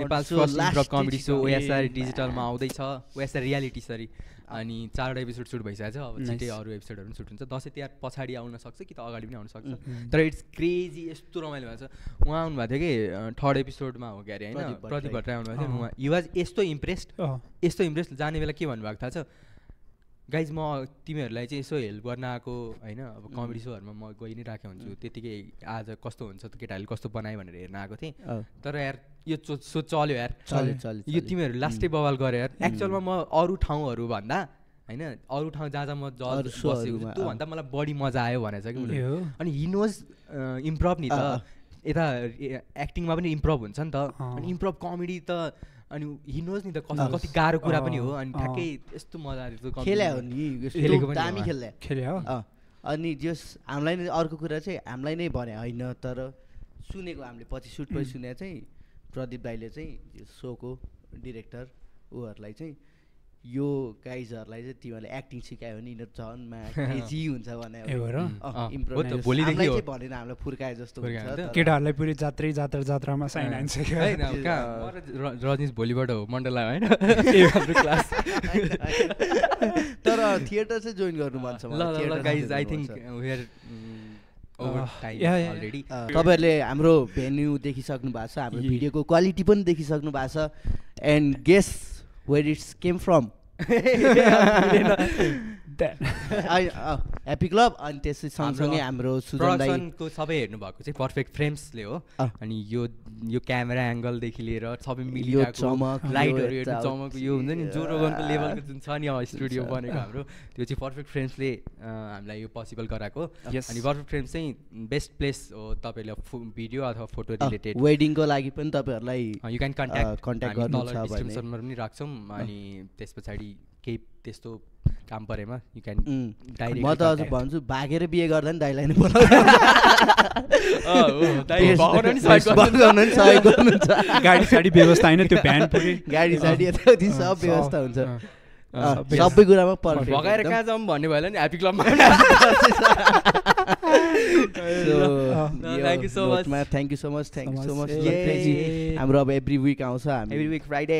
Nepal first improv comedy show OSR डिजिटलमा आउँदैछ ओएसआर रियालिटी सरी अनि 4वटा एपिसोड सुट भइसकेको छ अब छिटै अरू एपिसोडहरू पनि सुट हुन्छ दसैँ तिहार पछाडि आउन सक्छ कि त अगाडि पनि आउन सक्छ तर इट्स क्रेजी यस्तो रमाइलो भएको छ उहाँ आउनुभएको थियो कि 3rd एपिसोडमा हो क्या अरे होइन प्रदीप भट्टराई आउनुभएको थियो उहाँ हि वाज यस्तो इम्प्रेस्ड जाने बेला के भन्नुभएको थाहा छ गाइज म तिमीहरूलाई चाहिँ यसो हेल्प गर्न आएको होइन अब कमेडी सोहरूमा म गइ नै राखेको हुन्छु त्यतिकै आज कस्तो हुन्छ त केटाहरूले कस्तो बनायो भनेर हेर्न आएको थिएँ तर यार यो सो चल्यो यार यो तिमीहरू लास्टै बवाल गऱ्यो यार एक्चुअलमा म अरू ठाउँहरू भन्दा होइन अरू ठाउँ जहाँ म बसेको त्योभन्दा मलाई बढी मजा आयो भनेको छ कि उसले अनि हि नोज इम्प्रोभ नि त यता एक्टिङमा पनि इम्प्रोभ हुन्छ नि त अनि इम्प्रोभ कमेडी त अनि हि नोज नि त कति गाह्रो कुरा पनि हो अनि ठ्याक्कै यस्तो मजा आयो खेल्यो नि दामी खेल्यो अनि जस हामीलाई नै अर्को कुरा चाहिँ हामीलाई नै भने होइन तर सुनेको हामीले पछि सुट पछि सुने चाहिँ प्रदीप दाइले चाहिँ सोको डिरेक्टर उहरूलाई चाहिँ यो गाइजहरूलाई चाहिँ तिमीहरूले एक्टिङ सिकायो भने यिनीहरू झन् क्रेजी हुन्छ भने भनेर हामीलाई फुर्काए जस्तो हुन्छ केटाहरूलाई पुरै जात्रामा साइन हान्छ रजनीश भोलिबाट हो मण्डला होइन क्लास तर थिएटर चाहिँ जोइन गर्नु मन छ ल guys I think we are तपाईँहरूले हाम्रो भेन्यू देखिसक्नु भएको छ हाम्रो भिडियोको क्वालिटी पनि देखिसक्नु भएको छ and guess where it's came from happy club अनि त्यसै सँगसँगै हाम्रो प्रोडक्सनको सबै हेर्नु भएको चाहिँ पर्फेक्ट फ्रेम्सले हो अनि यो क्यामेरा एङ्गलदेखि लिएर सबै मिलिरहेको लाइटहरू हेर्नु चमक यो हुन्छ नि जो रोगनको लेभलको जुन छ नि स्टुडियो बनेको हाम्रो त्यो चाहिँ पर्फेक्ट फ्रेम्सले हामीलाई यो पोसिबल गराएको अनि पर्फेक्ट फ्रेम्स चाहिँ बेस्ट प्लेस हो तपाईँले भिडियो अथवा फोटो रिलेटेड वेडिङको लागि पनि तपाईँहरूलाई यु क्यान कन्ट्याक्ट डिस्क्रिप्सनमा पनि राख्छौँ अनि त्यस पछाडि केही त्यस्तो काम परेमा यु क्यान डाइरेक्ट म त अझ भन्छु भागेर बिहे गर्दा नि दाइलाई नै बोलाउनु सहयोग गर्नुहुन्छ गाडी साडी व्यवस्था होइन त्यो भ्यान पुरै गाडी साडी यताउति सब व्यवस्था हुन्छ सबै कुरामा पर्फेक्ट भगाएर कहाँ जाउँ भन्ने भयो नि ह्याप्पी क्लबमा thank you so much thank you so much हाम्रो अब एभ्री विक आउँछ हामी एभ्री विक फ्राइडे